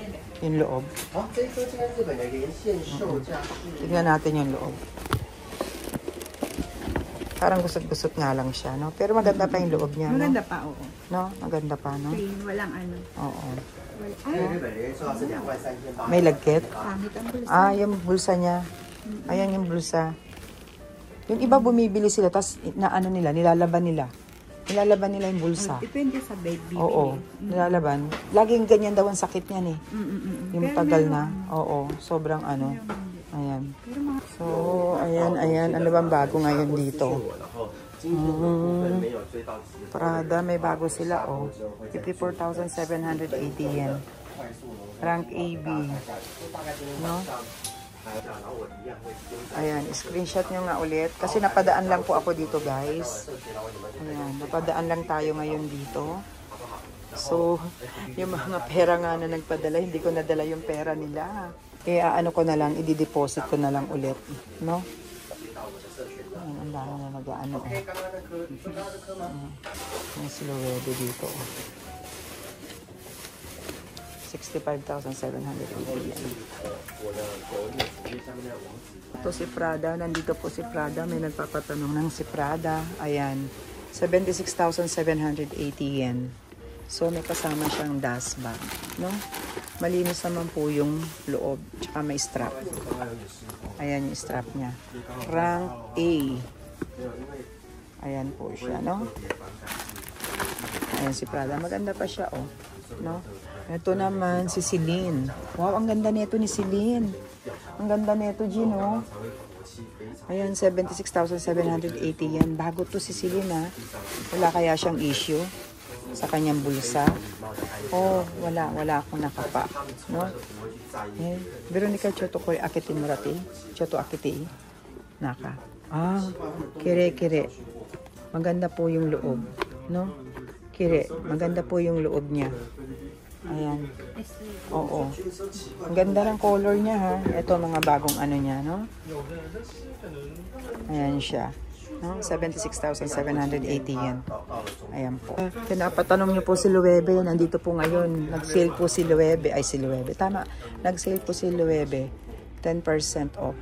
Yung loob. 好，这一颗现在日本的连线售价是 Tignan natin yung loob. Parang gusot-gusot nga lang siya, no? Pero maganda pa yung loob niya, no? Maganda pa, oo. No? Maganda pa, no? Plain, walang ano. Oo. 对日本连线售价是23800。 May lagkit? Pangit ang bulsa. Ah, yung bulsa niya. Ayan yung bulsa. Yung iba bumibili sila, tapos na ano nila, nilalaban nila. Nilalaban nila yung bulsa. Depende sa baby. Oo, nilalaban. Laging ganyan daw ang sakit niyan eh. Yung Pero tagal meron. na. Oo, sobrang ano. Ayan. So, ayan. Ano bang bago ngayon dito? 然后今天的部分没有追到极致， Prada, may bago sila, oh. 54,780 yen. 快速龙 Rank AB. 大概今天 No? 晚上还然后我一样会丢在 Ayan, screenshot nyo nga ulit. Kasi napadaan lang po ako dito, guys. 社群，然后你们就 Ayan, napadaan lang tayo ngayon dito. So, yung mga pera nga na nagpadala, hindi ko nadala yung pera nila. Kaya ano ko na lang, i-deposit ko na lang ulit. No? Ayan, ang dami na nag-ano. 刚刚那颗，你说刚刚那颗吗？ May silhouette dito. 65,780 yen. 我的狗也直接下面那个网址。 Ito si Prada. Nandito po si Prada. May nagpapatanong ng si Prada. Ayan. 76,780 yen. So, may kasama siyang dust bag. No? Malinis naman po yung loob. Tsaka may strap. Ayan yung strap niya. Rank A. Ayan po siya, no? Ayan si Prada. Maganda pa siya, oh. No? Ito naman si Celine. Wow, ang ganda nito ni Celine. Ang ganda nito, Gino. Ayan, 76,780 yan. Bago to si Celine, ha? Wala kaya siyang issue sa kanyang bulsa? Oh, wala akong nakapa. No? Eh, Veronica Choto Kore Akiti Murati. Choto Akiti. Naka. Ah, kire. Maganda po yung loob. No? Kire. Maganda po yung loob niya. Ayan. Oo. Ang ganda ng color niya, ha. Ito mga bagong ano niya, no? Ayan siya. No? 76,780 yan. Ayan po. Pinapatanong niyo po si Luebe. Nandito po ngayon. Nag-sale po si Luebe. Ay, si Luebe. Tama. Nag-sale po si Luebe. 10% off.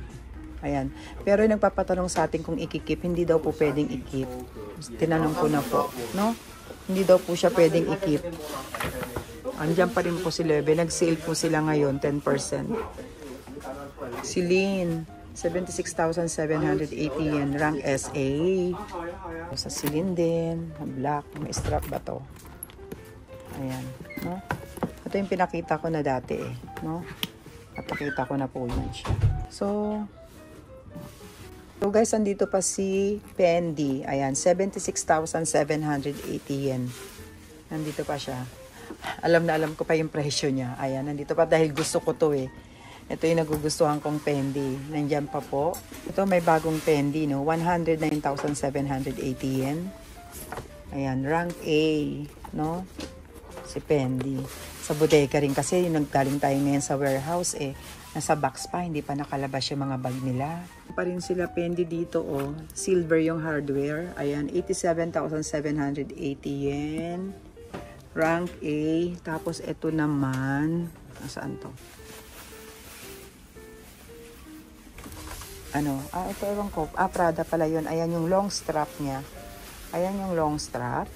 Ayan. Pero yung nagpapatanong sa atin kung ikikip, hindi daw po pwedeng ikip. Tinanong ko na po. No? Hindi daw po siya pwedeng ikip. Andiyan pa rin po si Luebe. Nag-sale po sila ngayon. 10%. Celine. 76,780 yen. Rank SA. Sa Celine din. Black. May strap ba to? Ayan. No? Ito yung pinakita ko na dati eh. No? Napakita ko na po yan siya. So, So guys, andito pa si Fendi. Ayan, 76,780 yen. Nandito pa siya. Alam na alam ko pa yung presyo niya. Ayan, nandito pa dahil gusto ko to eh. Ito yung nagugustuhan kong Fendi. Nandyan pa po. Ito may bagong Fendi, no? 109,780 yen. Ayan, rank A, no? Si Fendi. Sa bodega rin kasi yung naggaling tayo ngayon sa warehouse eh. Nasa box pa, hindi pa nakalabas yung mga bag nila. Pa rin sila Fendi dito, oh. Silver yung hardware. Ayan, 87,780 yen. Rank A. Tapos, ito naman. Saan to? Ano? Ito ewan ko. Prada pala yun. Ayan yung long strap niya. Ayan yung long strap.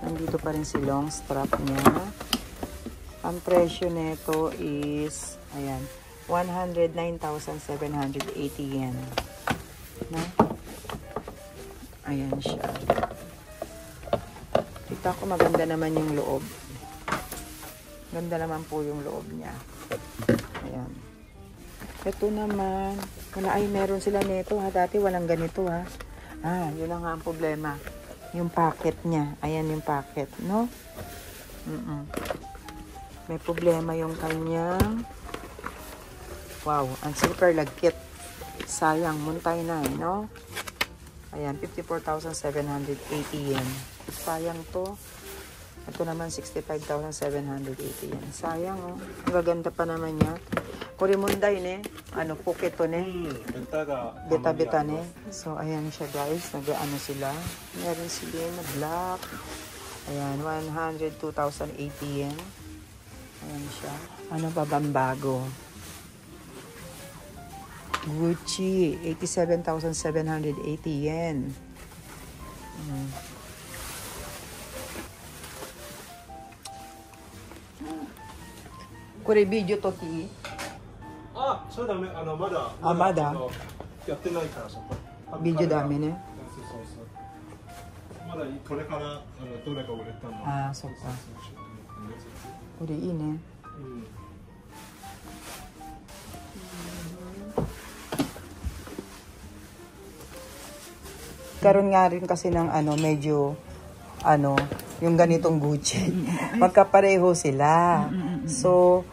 Nandito pa rin si long strap niya. Ang presyo nito is, ayan, 109,780 yen. No? Ayan siya. Kita ko maganda naman yung loob. Ganda naman po yung loob niya. Ayan. Ito naman. Ay, meron sila nito ha. Dati walang ganito ha. Yun na nga ang problema. Yung packet niya. Ayan yung packet, no? May problema yung kanyang. Wow, ang super lagkit. Sayang, muntay na eh, no? Ayan, 54,780 yen. Sayang to. Ito naman, 65,780 yen. Sayang, oh. Ang gaganda pa naman niya. Kurimunday, ne? Ano, puketo, ne? Beta-beta, ne? So, ayan siya, guys. Nag-ano sila. Meron sila na black. Ayan, 102,080 yen. Ayan siya. Ano pa bang bago? Gucci, 87,780 yen. Kore video to ki? そうだね、まだ。まだやってないから、そこ。ビデオダメね。そうそうそう。まだこれからどれか売れたの。そっか。これいいね。Karon nga rin kasi ng medyo yung ganitong Gucci. Magkapareho sila. So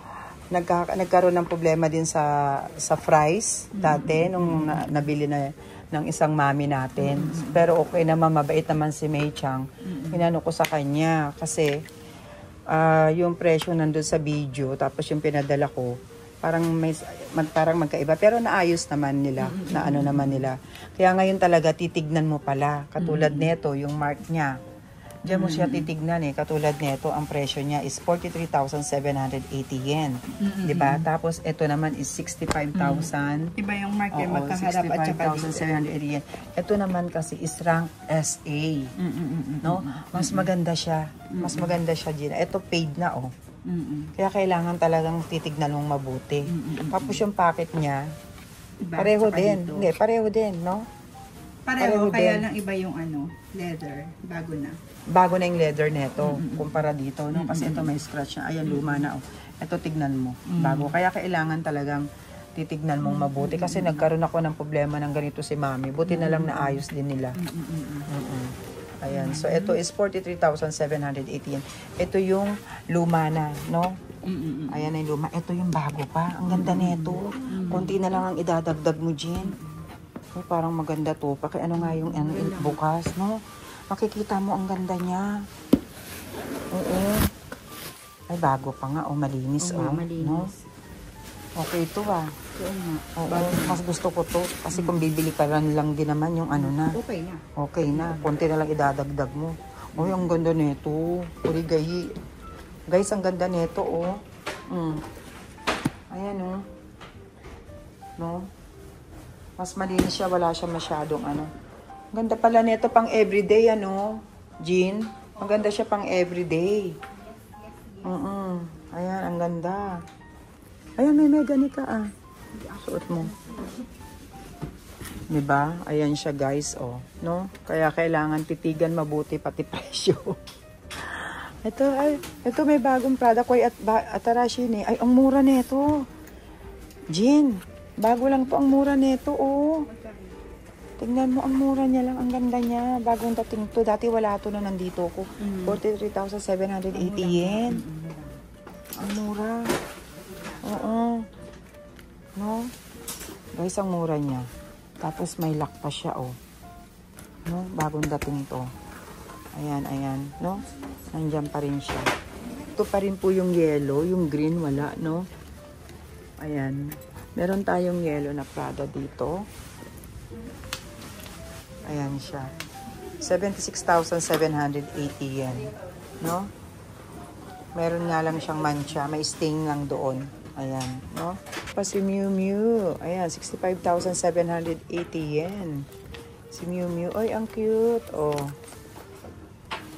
nagkaroon ng problema din sa fries dati nung nabili na ng isang mami natin. Pero okay naman, mabait naman si Mei Chang. Inano ko sa kanya kasi yung presyo nandun sa video tapos yung pinadala ko parang magkaiba pero naayos naman nila, na ano naman nila. Kaya ngayon talaga titignan mo pala katulad nito yung mark niya. Diyan mo siya titignan eh. Katulad nito, ang presyo niya is 43,780 yen. Di ba? Tapos, ito naman is 65,000. Iba yung market magkaharap at saka 65,780 yen. Ito naman kasi is rank SA. No? Mas maganda siya. Mas maganda siya din. Ito paid na oh. Kaya kailangan talagang titignan mong mabuti. Tapos yung packet niya, pareho din. Hindi, pareho din, no? Pareho kaya lang iba yung leather. Bago na. Bago na yung leather neto kumpara dito, no? Kasi ito may scratch na. Ayan, luma na, oh. Ito tignan mo. Bago. Kaya kailangan talagang titignan mong mabuti. Kasi nagkaroon ako ng problema ng ganito si mami. Buti na lang naayos din nila. Ayan. So, ito is 43,780 yen. Ito yung luma na, no? Ayan na yung luma. Ito yung bago pa. Ang ganda nito. Konti na lang ang idadagdag mo, Jean. Ay, parang maganda to. Ano nga yung bukas, no? Makikita mo ang ganda niya. Oo. Ay, bago pa nga. Malinis, malinis. No? Okay ito, Oo, mas gusto ko to. Kasi kung bibili ka lang din naman yung na. Okay na. Okay na. Konti na lang idadagdag mo. Uy, ang ganda nito. Kurigayi. Guys, ang ganda nito, oh. Ayan, oh. No? Mas malinis siya. Wala siya masyadong Ganda pala nito pang everyday, Jean. Maganda siya pang everyday. Ayan, ang ganda. Ayan, may ganika, Suot mo. Diba? Ayan siya, guys, oh. No? Kaya kailangan titigan mabuti pati presyo. Ito may bagong product ko at Atarashi ni. Ay, ang mura nito. Jean, bago lang to, ang mura nito, oh. Tingnan mo, ang mura niya lang. Ang ganda niya. Bagong dating to. Dati wala to na nandito ko. 43,780 yen. Ang mura. Oo. No? Guys, ang mura niya. Tapos may lock pa siya, oh. No? Bagong dating to. Ayan, ayan. No? Nandiyan pa rin siya. Ito pa rin po yung yellow. Yung green, wala, no? Ayan. Meron tayong yellow na Prada dito. Ayan siya. 76,780 yen. No? Meron nga lang siyang mancha. May stain lang doon. Ayan. No? Pa si Miu Miu. Ayan. 65,780 yen. Si Miu Miu. Ay, ang cute. Oh.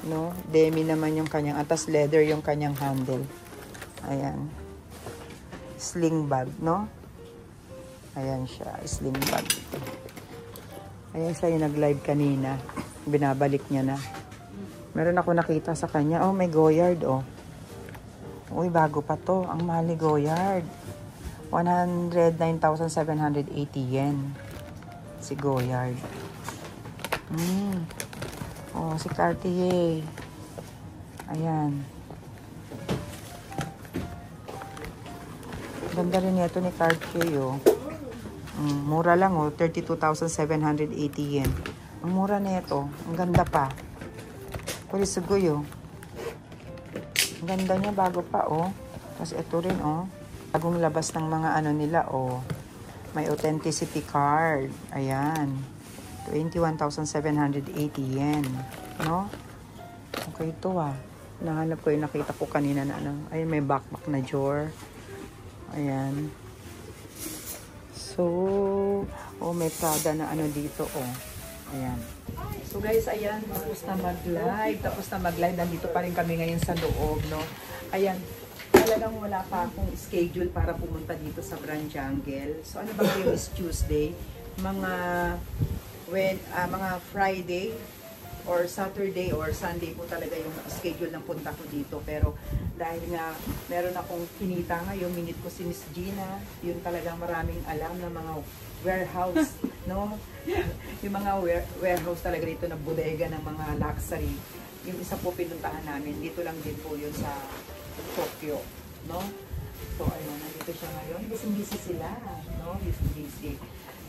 No? Demi naman yung kanyang. Atas leather yung kanyang handle. Ayan. Sling bag. No? Ayan siya. Sling bag. Ayan siya yung nag-live kanina. Binabalik niya na. Meron ako nakita sa kanya. Oh, may Goyard, oh. Uy, bago pa to. Ang mahal ni Goyard. 109,780 yen. Si Goyard. Oh, si Cartier. Ayan. Ganda rin ito ni Cartier, oh. Mura lang, oh. 32,780 yen. Ang mura na ito. Ang ganda pa. Kurisugoy, oh. Ang ganda niya bago pa, oh. Tapos ito rin, oh. Bagong labas ng mga ano nila, oh. May authenticity card. Ayan. 21,780 yen. No? Okay ito, ah. Nahanap ko yung nakita ko kanina na ano. Ay, may backpack na drawer. Ayan. So, oh, may Prada na ano dito, oh. Ayan. So, guys, ayan, tapos na mag-live. Nandito pa rin kami ngayon sa loob, no? Ayan. Talagang wala pa akong schedule para pumunta dito sa Grand Jungle. So, ano ba kayo is Tuesday? Mga Friday or Saturday or Sunday po talaga yung schedule ng punta ko dito. Pero dahil nga meron akong kinita ngayon, minute ko si Miss Gina, yun talagang maraming alam na mga warehouse, no? Yung mga warehouse talaga dito na bodega ng mga luxury. Yung isa po pinuntahan namin, dito lang din po yun sa Tokyo, no? So ayun, nandito siya ngayon. Busy sila, no? Busy.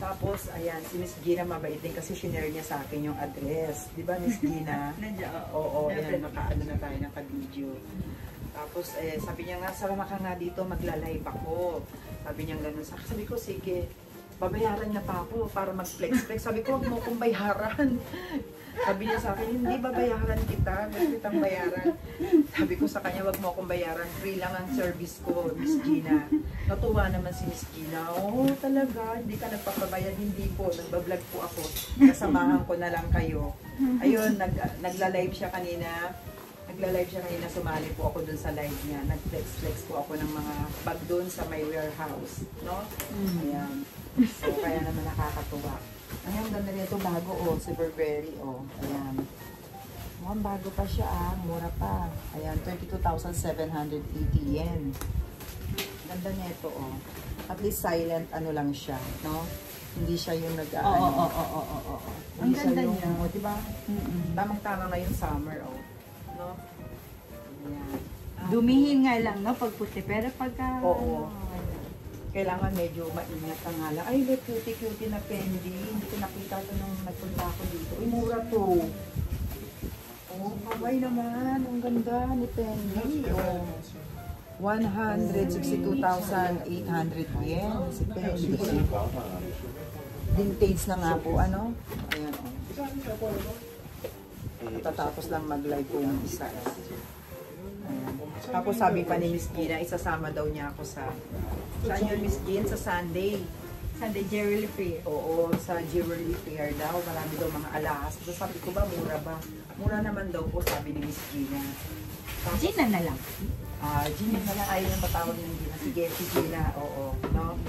Tapos, ayan, si Miss Gina mabait din kasi shinare niya sa akin yung address. Di ba, Miss Gina? Oo, ayan, nakaano na tayo, naka-video. Tapos, sabi niya nga, sama ka nga dito, magla-live ako. Sabi niya gano'n. Sabi ko, sige, babayaran niya pa ako para mag-flex-flex. Sabi ko, huwag mo akong bayaran. Sabi niya sa akin, hindi babayaran kita, gusto kitang bayaran. Sabi ko sa kanya, wag mo akong bayaran, free lang ang service ko, Miss Gina. Natuwa naman si Miss Gina, oh talaga, hindi ka nagpapabayad, hindi po, nagbablog po ako, kasamahan ko na lang kayo. Ayun, nagla-live siya kanina, sumali po ako dun sa live niya, nag-flex po ako ng mga bag dun sa my warehouse, no? Ayan, so kaya naman nakakatuwa. Ayan, ganda nito bago, oh, si Burberry, oh. Ayan. Mukhang bago pa siya, ah. Mura pa. Ayan, 32,780 yen. Ganda nito, oh. At least silent, ano lang siya, no? Hindi siya yung Oo. Ang ganda niya. Oh, diba? Tamang-tama ngayon summer, oh. No? Ayan. Dumihin nga lang, no, pag puti. Pero pagka... Oo. Kailangan medyo maingat ka nga lang. Ay, may cutie na Fendi. Hindi ko nakita ito nung nagpunta ako dito. Uy, mura to. Oh, kabay naman. Ang ganda ni Fendi. Oh, 162,800 yen. Si Fendi. Vintage na nga po, ano? Ayan, oh. Tatapos lang mag-live po yung isa. Ayan. Tapos sabi pa ni Miss Gina, isasama daw niya ako sa... Saan yun, Miss Gina? Sa Sunday. Sunday Jewelry Fair. Oo, sa Jewelry Fair daw. Marami daw mga alahas. So sabi ko ba, mura ba? Mura naman daw po, sabi ni Miss Gina. Tapos, Gina na lang. Gina na lang. Ayaw yung patawag ng Gina. Sige, si Gina. Oo, no?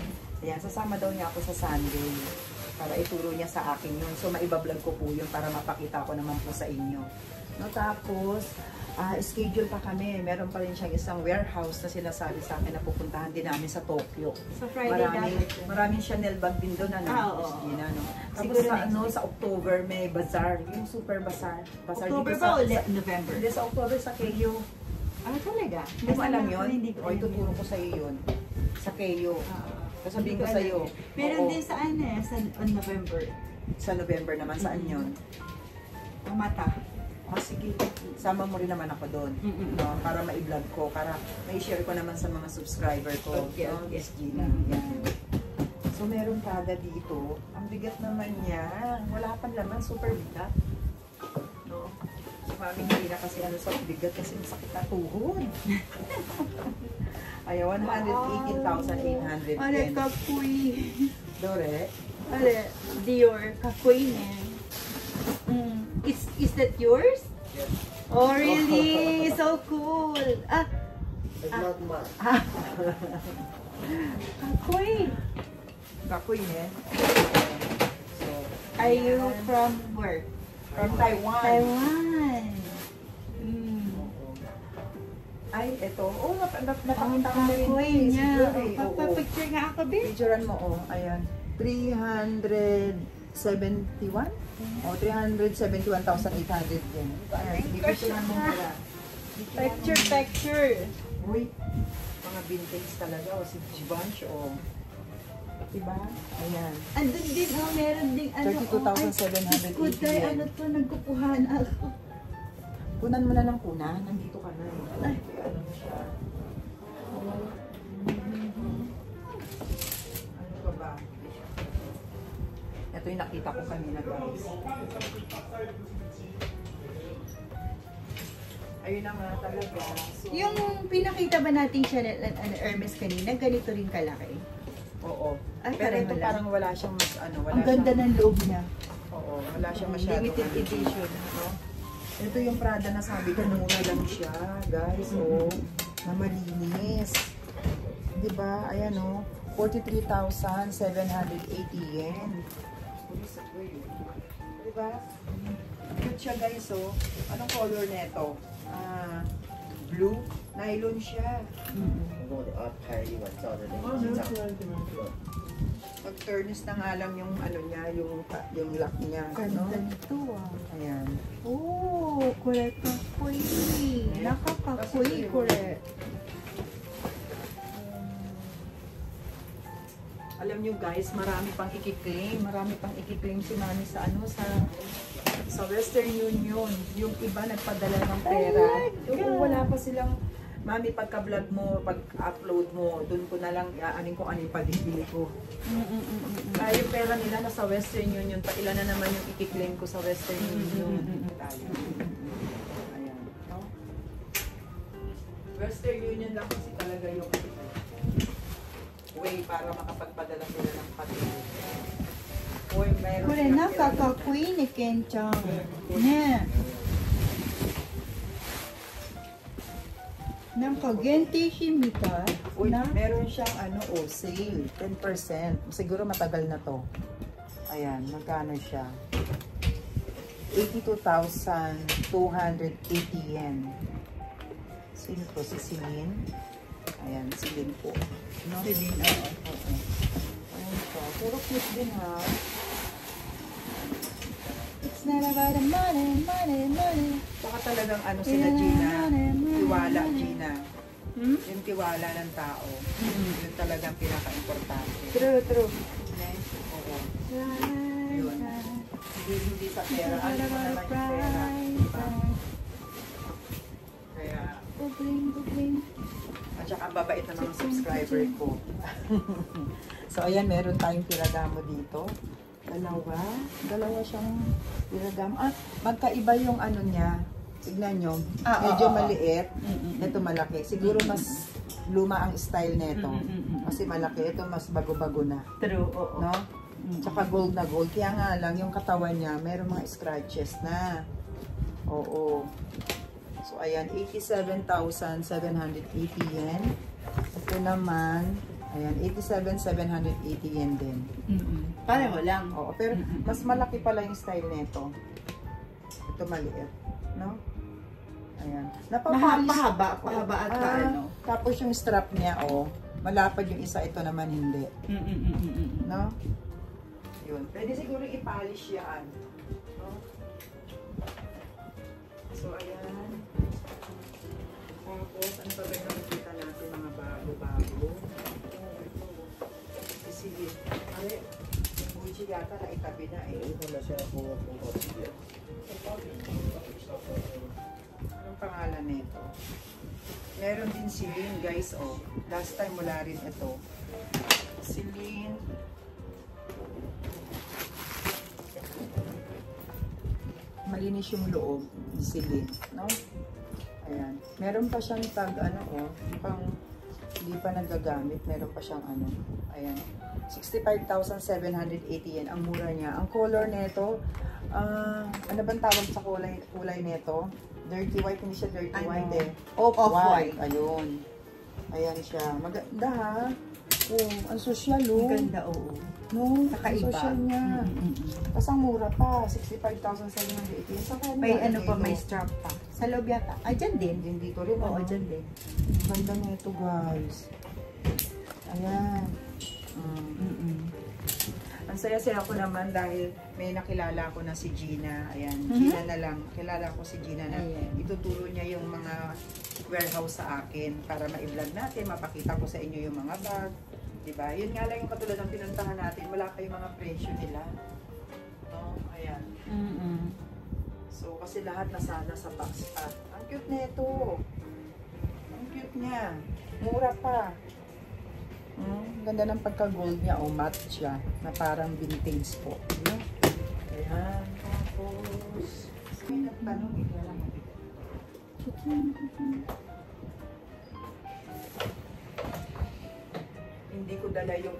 Ayan, sasama daw niya ako sa Sunday. Para ituro niya sa akin yun. So, maibablog ko po yun para mapakita ko naman po sa inyo. No, tapos, schedule pa kami. Meron pa rin siyang isang warehouse na sinasabi sa akin na pupuntahan din namin sa Tokyo. Sa Friday Maraming Chanel bag din doon, ano? Oo. Gina, no? Tapos Siguro sa, sa October may bazaar, yung super bazaar. October dito ba ulit? November? Hindi, sa October sa KU. Talaga? Hindi mo alam yun? Hindi ko. O, ituturo ko sa iyo yun. Sa KU. Sasabihin ko sa iyo. Meron din saan on November. Sa November naman, saan yun? Mata. Sige, sama mo rin naman ako doon. No? Para ma-vlog ko, para ma-share ko naman sa mga subscriber ko. Okay, no? okay. Gina. Yan. So, meron Prada dito. Ang bigat naman niya. Wala pang laman, super bigat. No? So, mami, hindi na kasi sa bigat kasi masakit na tuhod. Ay, 118,810. Are, kakuy. Dore? Are, Dior, kakuy ne. Is that yours? Yes. Oh, really? So cool. It's not mine. Kakuy. Kakuy, eh. So, Are you from where? from Taiwan? Taiwan. Ay, eto. Oh, napakita ko na rin. Kakuy niya. Siguro, eh. Oo. Papapicture nga ako, babe. Picturean mo, oh. Ayan. 371? O, 371,800 din. Ayan, picturean mo pala. Picture. Uy, mga vintage talaga. O, si Givenchy, o. Diba? Ayan. Andun din, meron din, 32,780 Good guy, yen. nagkukuhan ako. Kunan mo na ng kunan. Nandito ka na. Ay. Ano siya? Ano pa ba? Ito yung nakita ko kanina, guys. Ayun na nga talaga. So, Yung pinakita ba natin Chanel at Hermes kanina, ganito rin kalaki? oo. Ay, Pero ito pareho lang. parang wala siyang mas ano. Wala Ang ganda siyang, ng loob niya. Oo, wala siyang masyadong Limited ano. edition. No? Ito yung Prada na sabi ko, mura lang siya, guys. Oh, na malinis. Diba? Ayan, oh. 43,780 yen. Diba? Cute siya, guys, oh. Anong color neto? Blue. Nylon siya. 如果你要拍一晚照的那个机长， Pag-turnis na nga lang yung ano niya, yung lock niya. Ganda No? nito ah. Ayan. Oh, correct kakuy. Nakakakuy, correct. Alam nyo guys, marami pang i-claim. Marami pang i-claim si Mami sa ano, sa Western Union. Yung iba nagpadala ng pera. Yung wala pa silang, Mami, pagka-vlog mo, pag-upload mo, dun ko na lang aanin kung ano yung pag-ibili ko. Kaya yung pera nila nasa Western Union, pa ilan na naman yung i-claim ko sa Western Union. Tayo. Ayan. No? Western Union lang kasi talaga yung way para makapagpadala sila ng patuloy. Uy, mayroon Correct, silang nakakakuy ni Ken-chan. Ne. Nakagente shimita. Uy, meron siyang ano, sale, 10%. Siguro matagal na to. Ayan, magkano siya? 82,280 yen. Sino po? Si Celine? Ayan, Celine po. No? Celine, oo. Ayan po. Puro cute din, ha? It's not about the money. Baka talagang ano sila, Gina. Tiwala, Gina. Yung tiwala ng tao. Yun talagang pinaka-importante. True. Oo. Yun. Hindi sa pera. Ano mo naman yung pera? Diba? Kaya, at saka ang babait ng mga subscriber ko. So, ayan, meron tayong piragamo dito. Dalawa siyang piragamo. Magkaiba yung ano niya. Tignan nyo. Medyo maliit. Ito malaki. Siguro mas luma ang style nito. Kasi malaki. Ito mas bago-bago na. True, oo. No? Tsaka gold na gold. Kaya nga lang, yung katawan niya, meron mga scratches na. Oo. So, ayan, 87,780 yen. Ito naman, Ayan, 87,780 yen din. Pareho lang. Oo, pero mas malaki pala yung style nito. Ito maliit, no? Ayan. Pahaba at paano. Tapos yung strap niya, malapad yung isa, ito naman hindi. No? Yun. Pwede siguro i-polish yan. No? So, ayan. Tapos, ano pa ba yung nakikita natin mga bago-bago? Sige. Ay, yung Gucci yata na itabi na eh. Anong pangalan nito? Meron din si Lin, guys, Last time wala rin ito. Si Lin. Malinis yung loob. Si Lin, no? Ayan. Meron pa siyang tag, pang hindi pa nagagamit. Meron pa siyang ayan. 65,780 yen. Ang mura niya. Ang color nito, ano bang tawag sa kulay nito? Dirty white, hindi siya dirty white eh. Off-white. Ayun. Ayan siya. Maganda ha. Ang social Ang ganda, No, kakaiba. ang social niya. Tapos ang mura pa, 65,780. Sa kanya, May strap pa. Sa loob yata. Ay, dyan din. Din dito rin. Oo, dyan din. Ganda nito, guys. Ayan. Ang saya-saya ko naman dahil may nakilala ko na si Gina. Ayan, Gina na lang. Kilala ko si Gina na ituturo niya yung mga warehouse sa akin para ma-vlog natin, mapakita ko sa inyo yung mga bag. Diba? Yun nga lang yung katulad ng pinuntahan natin, wala pa yung mga presyo nila. No? Ayan. So, kasi lahat nasa box at ang cute nito. Ang cute niya. Mura pa. Ganda ng pagka-gold niya. Matte siya. Na parang vintage po. No? Ayan. Tapos, may nagtanong. Hindi ko dala yung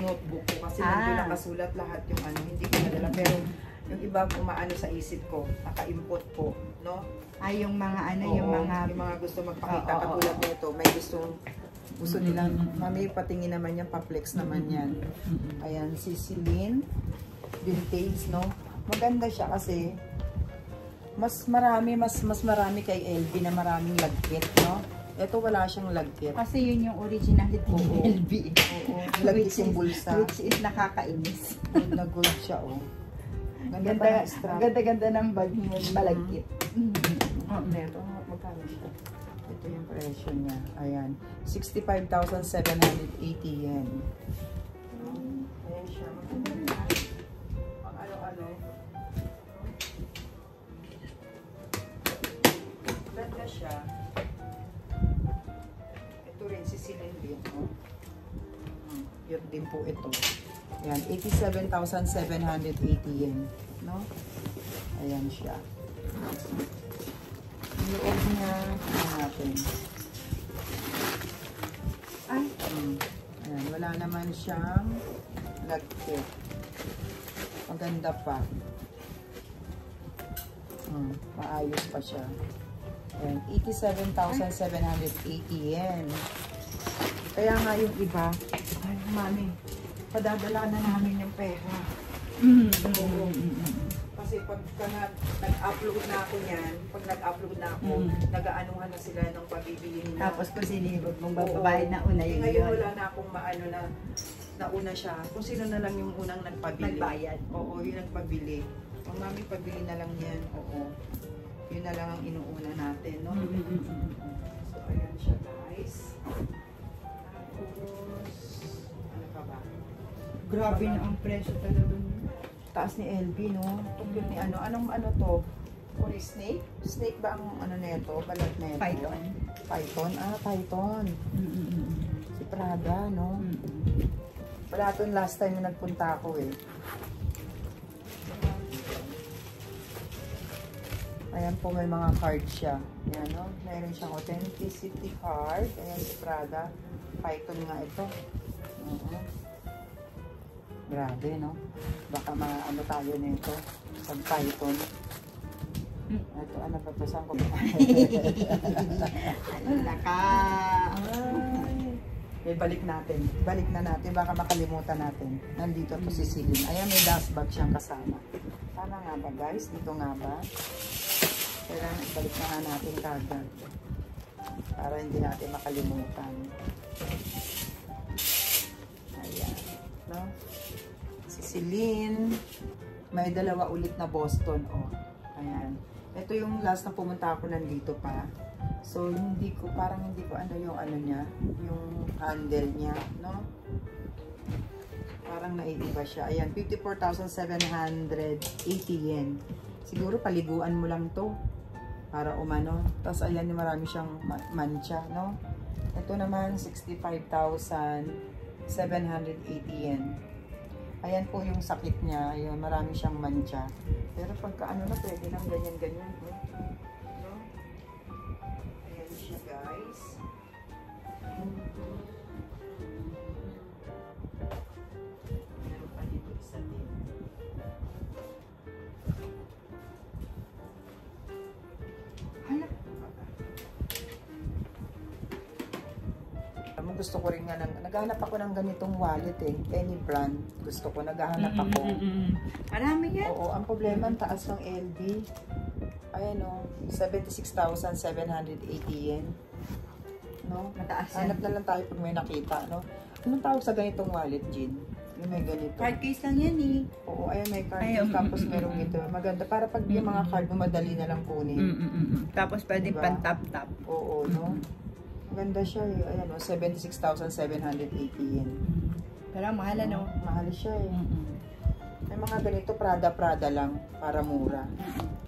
notebook ko kasi nandun nakasulat lahat yung hindi ko dala. Pero yung iba umaano sa isip ko, naka-input po, no? Ay, yung mga yung mga gusto magpakita katulad nito, may gusto nilang, mami, patingin naman yan, pa-flex naman yan. Ayan, si Celine, vintage, no? Maganda siya kasi mas marami kay LB na maraming lagkit, no? Ito wala siyang lagkit. Kasi yun yung originality ng LB. Oo. Lagkit yung bulsa. Which is nakakainis. Gold siya, Ganda pa ng strap. Ganda-ganda ng bag mo, malagkit. Ito, magkano siya? Ito yung presyo niya. Ayan. 65,780 yen. Ayan siya. Ang ano-ano. Ganda siya. Ito rin, si Celine din. Yun din po ito. Ayan, 87,780 yen. No? Ayan siya. Yung loob niya, natin. Ay, ayan, wala naman siyang lagkit. Maganda pa. Maayos pa siya. Ayan, 87,780 yen. Kaya nga yung iba, ay, mami, padadala na namin yung pera. Kasi pagka nag-upload na ako niyan, pag nag-upload na ako, nag-aanuhan na sila ng pabibili nila. Tapos kung sinibog mong bababayad na una yun. Ngayon wala na akong maano na nauna siya. Kung sino na lang yung unang nagpabili. Nagbayad. Oo, yung nagpabili. Ang mami, pabili na lang yan. Oo. Yun na lang ang inuuna natin, no? So, ayan siya, guys. Tapos, ano pa ba? Grabe na ang presyo talaga. Taas ni LB, no? Tungkol ni ano. Anong ano to? Kuri snake? Snake ba ang ano neto? Balat neto? Python. Python? Ah, python. Si Prada, no? Wala ito last time na nagpunta ako eh. Ayan po, may mga card siya. Ayan, no? Meron siyang authenticity card. Ayan si Prada. Python nga ito. Grabe, no? Baka maano tayo nito. Sa Python. Ito, ano ba ito? Saan ko ba? Naka. balik natin. Balik na natin. Baka makalimutan natin. Nandito to si Celine. Ayan, may dust bag siyang kasama. Tama nga ba guys? Dito nga ba? Kailangan ibalik na nga natin kagad. Para hindi natin makalimutan. Ayan. No? Si Celine. May dalawa ulit na Boston. Oh. Ayan. Ito yung last na pumunta ako nandito pa. So, parang hindi ko ano yung ano niya, yung handle niya, no? Parang naiiba siya. Ayan, 54,780 yen. Siguro paliguan mo lang to para umano. Tapos ayan, marami siyang mancha, no? Ito naman, 65,780 yen. Ayan po yung sakit niya. Ayan, marami siyang mancha. Pero pagka ano na, pwede lang ganyan-ganyan. No? Ayan siya, guys. Meron pa dito isa din. Hala. Gusto ko rin nga naghahanap ako ng ganitong wallet eh. Any brand. Gusto ko, naghahanap ako. Marami yan. Oo, ang problema, ang taas ng LB. Ayan o, 76,780 yen. No? Mataas yan. Hanap na lang tayo pag may nakita, no? Anong tawag sa ganitong wallet, Jean? Yung may ganito. Card case lang yan eh. Oo, ayan may card. Tapos merong ito. Maganda. Para pag yung mga card mo, madali na lang kunin. Tapos pwede Diba? pan-tap-tap. Oo, no? Maganda siya eh. Ayan o, 76,780 yen. Pero mahal ano? Mahal siya eh. May mga ganito, Prada lang. Para mura.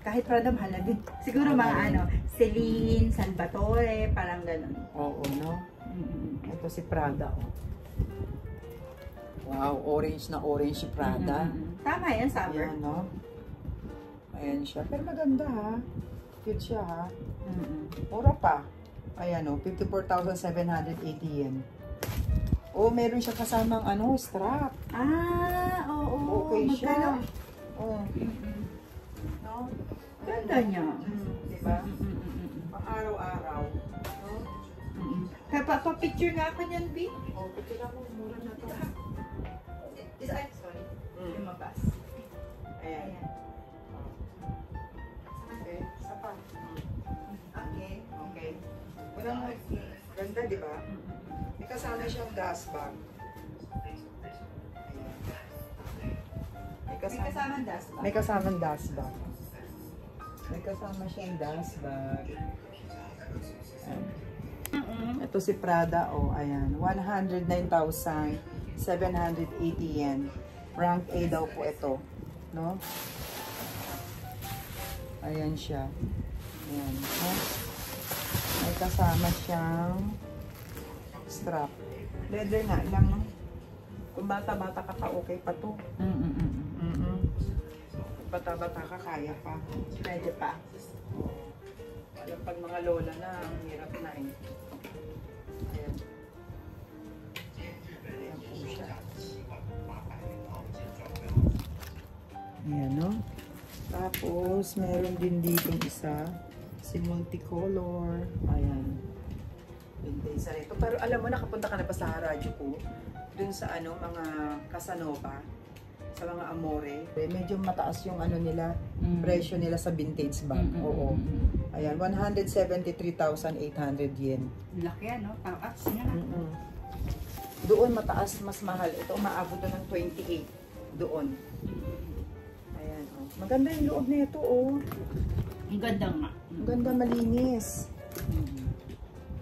Kahit Prada mahal din. Siguro mga ano, Celine, Salvatore, parang ganun. Oo, no? Ito si Prada, oh. Wow, orange na orange si Prada. Tama yan, summer. Ayan, no? Ayan siya. Pero maganda, ha? Cute siya, ha? Mura pa. Ayan, oh. 54,780 yen. Oh, meron siya kasamang, ano, strap. Ah, oo. Okay siya. Magkano? Oh. No? Ganda niya. Diba? Pang araw-araw. No? Kaya pa-picture nga ako niyan, B. Oh, picture ako. Mura na to. Sorry. Lumabas. Ayan. Okay, isa pa. Okay. Okay. Walang ganda, di ba? May kasama siyang dust bag. Ayan. May kasamang dust bag. May kasamang dust bag. May kasama siyang dust bag. Ayan. Ito si Prada, oh, ayan. 109,780 yen. Rank A daw po ito. No? Ayan siya. Ayan. Oh. May kasama siyang strap. Leather nga lang, no? Kung bata-bata ka pa, okay pa to. Bata-bata ka, kaya pa. Pwede pa. Alam, pag mga lola na, ang hirap na eh. Ayan. Ayan po siya. Ayan, no? Tapos, meron din dito isa. Si multicolor. Ayan. Ganda isa rito. Pero alam mo, nakapunta ka na ba sa Harajuku? Dun sa ano, mga Casanova. Sa mga Amore. Medyo mataas yung ano nila, presyo nila sa vintage bag. Oo. Ayan, 173,800 yen. Laki ano? Pang-ups nga. Doon mataas, mas mahal. Ito, umaabot na ng 28. Doon. Ayan, oh. Maganda yung loob na ito, oh. Ang ganda nga. Ang ganda, malinis.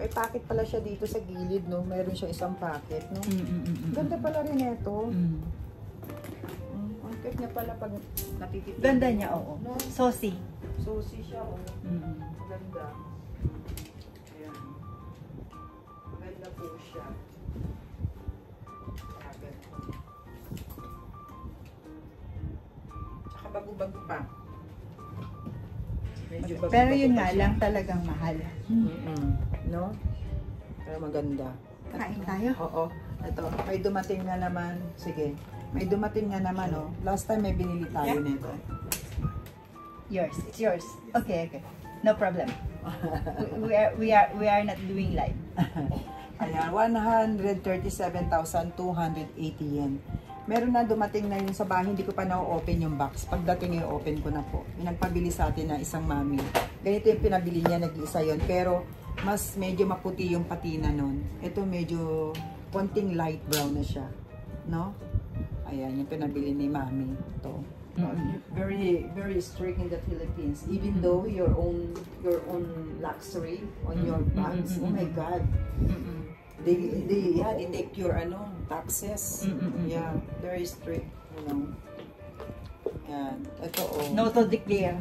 May packet pala siya dito sa gilid, no? Meron siya isang packet, no? Ang ganda pala rin ito. Ang cute niya pala pag natitipid. Ganda niya, oo. No? Saucy. Saucy siya, oh. Maganda. Ayan. Maganda po siya. Ayan. Tsaka bago-bago pa. Medyo bago-bago Pero yun pa nga siya. lang talagang mahal. No? Pero maganda. Kain tayo. Oo. Ito, may dumating na naman. Sige. May dumating na naman, oh. Last time may binili tayo nito. Yours. It's yours. Okay, okay. No problem. We are not doing live. Ayan, 137,280 yen. Meron na dumating na yun sa bahay, hindi ko pa na-open yung box. Pagdating i-open ko na po. Yung nagpabili sa atin na isang mami. Ganito yung pinabili niya, nag-iisa yun. Pero mas medyo maputi yung patina nun. Ito medyo konting light brown na siya. No? Ayan, yung pinabili ni mami. Ito. Very, very strict in the Philippines. Even though your own luxury on your bags. Oh my God. They take your taxes. Yeah, very strict, you know. Yan. Ito No to declare.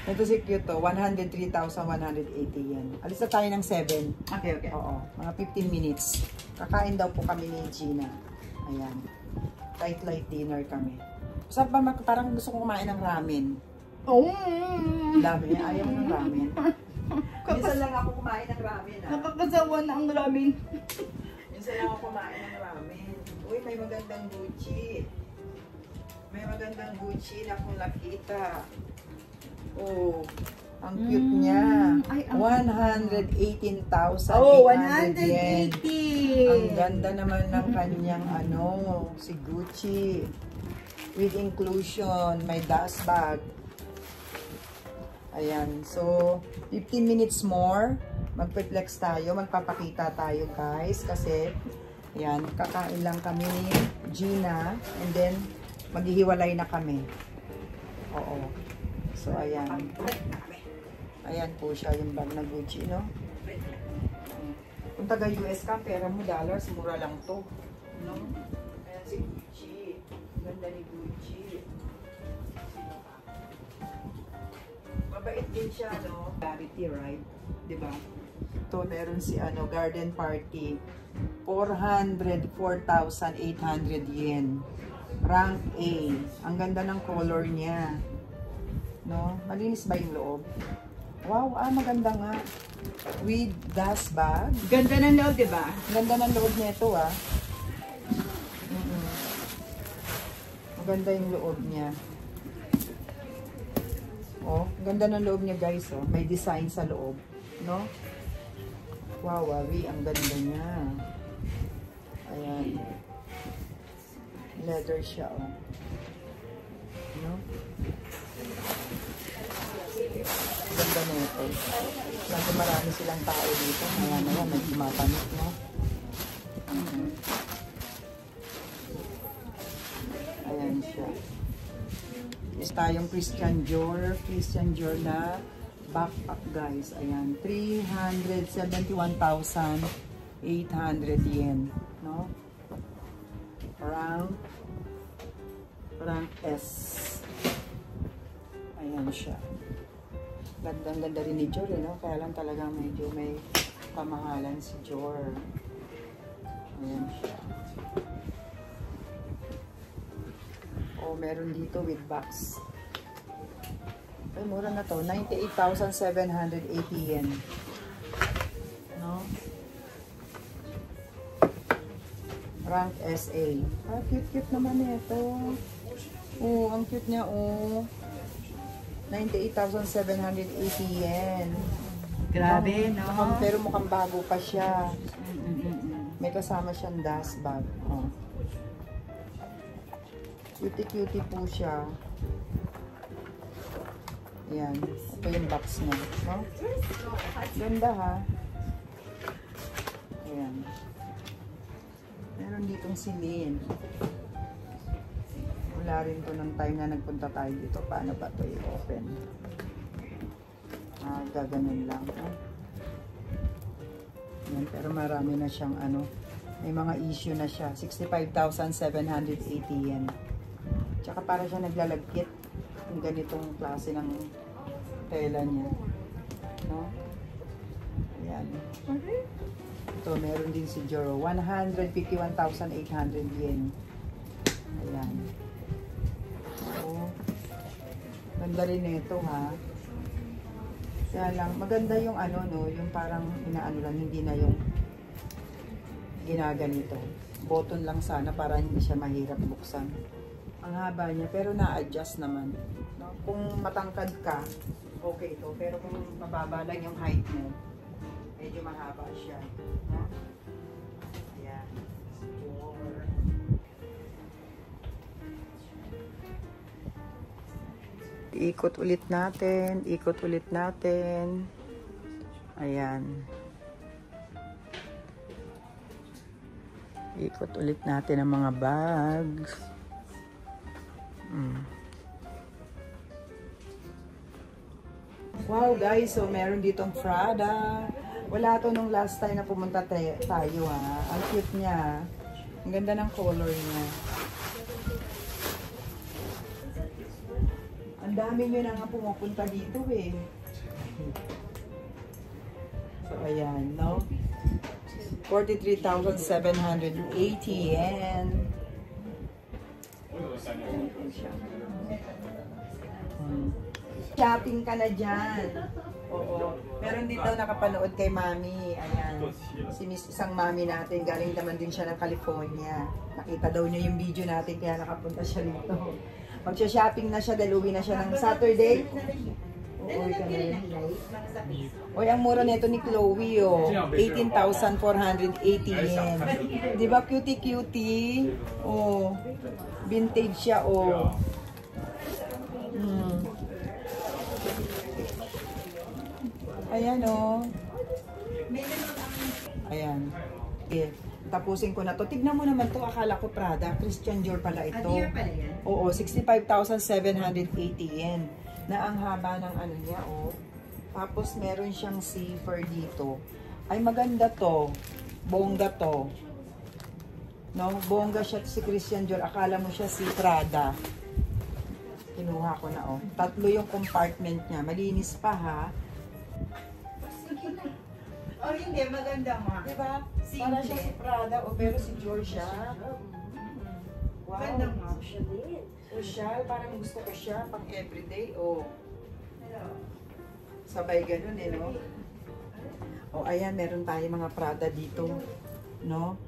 Ito si cute to, 103,180 yen. Alis na tayo ng 7. Okay, okay. Oo, mga 15 minutes. Kakain daw po kami ni Gina. Ayan. Light dinner kami. Saan pa parang gusto kong kumain ng ramen. Oh. Dami niya, ayaw ng ramen. Minsan lang ako kumain ng ramen, ah. Nakakasawa na ang ramen. Minsan lang ako kumain ng ramen. Uy, may magandang Gucci. May magandang Gucci na akong nakita. Oh, ang cute niya. Ay, 118,800 Oh, yen. 180. Ang ganda naman ng kanyang si Gucci. With inclusion, may dust bag. Ayan, so 15 minutes more, magpe-flex tayo, magpapakita tayo guys, kasi ayan, kakain lang kami ni Gina, and then maghihiwalay na kami. Oo. So ayan. Ayan po siya yung bag na Gucci, no? Kung taga US ka, pera mo dollars, mura lang to. No? Ayan si Gucci. Ganda ni Gucci. Mabait din siya, no? Charity, right? Diba? Ito, meron si garden party. 404,800 yen. Rank A. Ang ganda ng color niya. No? Malinis ba yung loob? Wow, maganda nga. With dust bag. Ganda ng loob, diba? Ganda ng loob nito, ah. Maganda yung loob niya. Oh, ganda ng loob niya, guys, oh. May design sa loob, no? Wow, ang ganda niya. Ayan. Leather siya, oh. No? Ganda na ito. Kasi marami silang tao dito. Ayan na yan, nagmatanit, no? Ayan siya. Is tayong Christian Dior na backpack, guys. Ayan, 371,800 yen, no? Rank S. Ayan siya. Ganda rin ni Dior, no? Kaya lang talagang medyo may pamahalan si Dior. Ayan siya. Oh, meron dito with box. Ay, mura na to. 98,780 yen. No? Rank SA. Cute naman ito. Oh, ang cute niya, oh. 98,780 yen. Grabe, no? Pero mukhang bago pa siya. May kasama siyang dust bag. Oh. Cutie po siya. Ayan. Ito yung box niya. No? Ganda, ha? Ayan. Meron ditong silin. Wala rin to ng time na nagpunta tayo dito. Paano ba ito i-open? Gaganon lang. No? Ayan, pero marami na siyang may mga issue na siya. 65,780 yen. Tsaka para siya naglalagkit yung ganitong klase ng tela niya. No? Ayan. Ito, meron din si Joro. 151,800 yen. Ayan. So, ganda rin ito, ha. Kaya lang, maganda yung yung parang inaano lang, hindi na yung ginaganito. Button lang sana para hindi siya mahirap buksan. Ang haba niya, pero na-adjust naman. No? Kung matangkad ka, okay ito. Pero kung mababa lang yung height mo, Medyo mahaba siya. No? Ayan. Ikot ulit natin. Ikot ulit natin. Ayan. Ikot ulit natin ang mga bags. Wow guys, so meron ditong Prada. Wala to nung last time na pumunta tayo ha. Ang cute niya. Ang ganda ng color niya. Ang dami nyo na nga pumupunta dito eh. So ayan, no? 43,780 yen. Shopping ka na dyan. Oo. Meron din daw nakapanood kay Mami. Ayan. Si Miss isang Mami natin. Galing naman din siya ng California. Nakita daw niya yung video natin kaya nakapunta siya dito. Magsha-shopping na siya dahil uwi na siya ng Saturday. Uuwi ka na rin. Uy, ang mura nito ni Chloe, oh. 18,480 yen. Di ba cutie-cutie? Oh. Vintage siya, oh. Ayan, oh. Ayan. Okay. Tapusin ko na to. Tignan mo naman to. Akala ko Prada. Christian Dior pala ito. Dior pala yan? Oo, 65,780 yen. Na ang haba ng ano niya, oh. Tapos meron siyang zipper dito. Ay, maganda to. Bongga to. No? Bongga siya si Christian Dior. Akala mo siya si Prada. Kinuha ko na, oh. 3 yung compartment niya. Malinis pa, ha? Oh, hindi. Maganda mo. Diba? Para siya si Prada, oh, pero si Dior siya. Wow. Ganda mo. Social, parang gusto ko siya pang everyday, oh. Sabay ganun, eh, no? Oh, ayan, meron tayo mga Prada dito, no?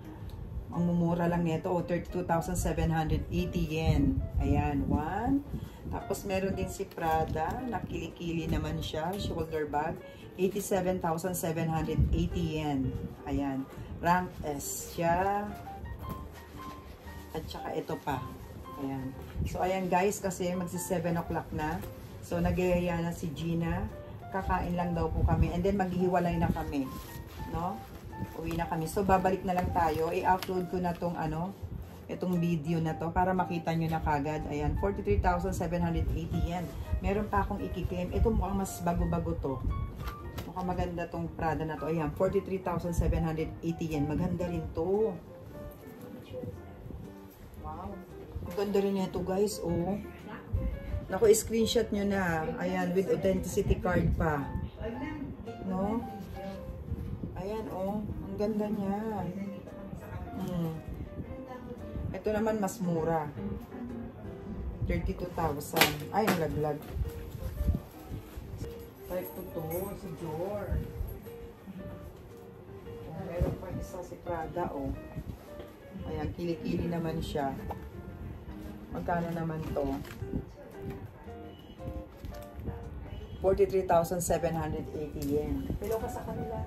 Ang mumura lang nito, oh, 32,780 yen. Ayan, 1. Tapos meron din si Prada, nakilikili naman siya, shoulder bag, 87,780 yen. Ayan, rank S siya. At saka ito pa. Ayan. So, ayan guys, kasi magsi 7 o'clock na. So, nagayaya na si Gina. Kakain lang daw po kami. And then, maghihiwalay na kami. No? Uwi na kami. So, babalik na lang tayo. I-upload ko na tong ano, itong video na to para makita nyo na kagad. Ayan, 43,780 yen. Meron pa akong i-claim. Ito mukhang mas bago-bago to. Mukhang maganda tong Prada na to. Ayan, 43,780 yen. Maganda rin to. Wow. Ang ganda rin ito guys, oh. Naku, screenshot nyo na. Ayan, with authenticity card pa. No? Ayan, oh. Ang ganda niya. Ito naman mas mura. 32,000. Ay, ang laglag. Type ko to, si Dior. Oh, meron pa isa si Prada, oh. Ayan, kilikili naman siya. Magkano naman to? 43,780 yen. Hello ka sa kanila.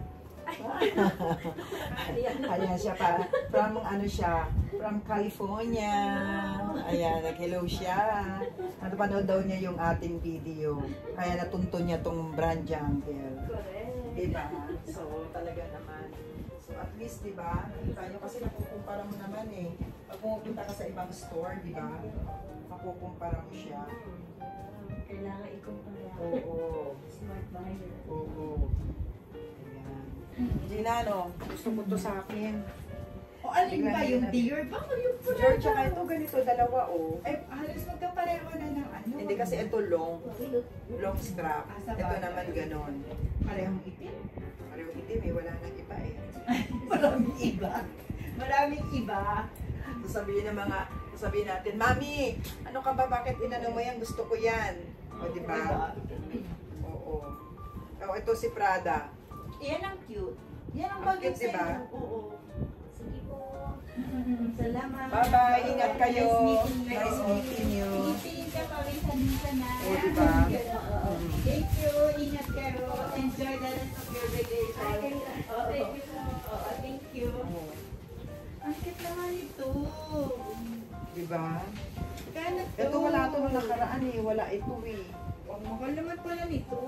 Ayan siya pa. From ano siya? From California. Ayan, nag-hello siya. Napanood daw niya yung ating video. Kaya natunto niya tong brand jungle. Diba? So, talaga naman. So, at least, diba? Nakita nyo kasi nakukumpara mo naman eh. Pag pumupunta ka sa ibang store, diba? Makukumpara mo siya. Kailangan ikumpara. Oo. Smart buyer. Oo. Ayan. Gina, no? Gusto mo to sa akin. O, alin ba yung Dior? Baka yung Prada. George, tsaka ito, ganito, dalawa, oh. Ay, halos magkapareho na ng ano. Hindi kasi ito long strap. Ito naman ganon. Parehong itim. Parehong itim eh, wala nang iba eh. Maraming iba. Maraming iba. Sabihin natin, Mami, ano ka ba, bakit inano mo yan? Gusto ko yan. O, diba? Oo. O, ito si Prada. Yan ang cute. Yan ang Ang bagay cute, diba? sa'yo. Oo. Sige po. Salamat. Bye-bye, ingat kayo. Nice meeting you. Nice meeting you. Ipin ka pawisan-wisan na. O, diba? Thank you. Ingat kayo. Enjoy the rest of your day. Thank you. Ang cute naman ito. Diba? Kano to? Ito wala ito nung nakaraan eh. Wala ito eh. Ang mahal naman pala nito.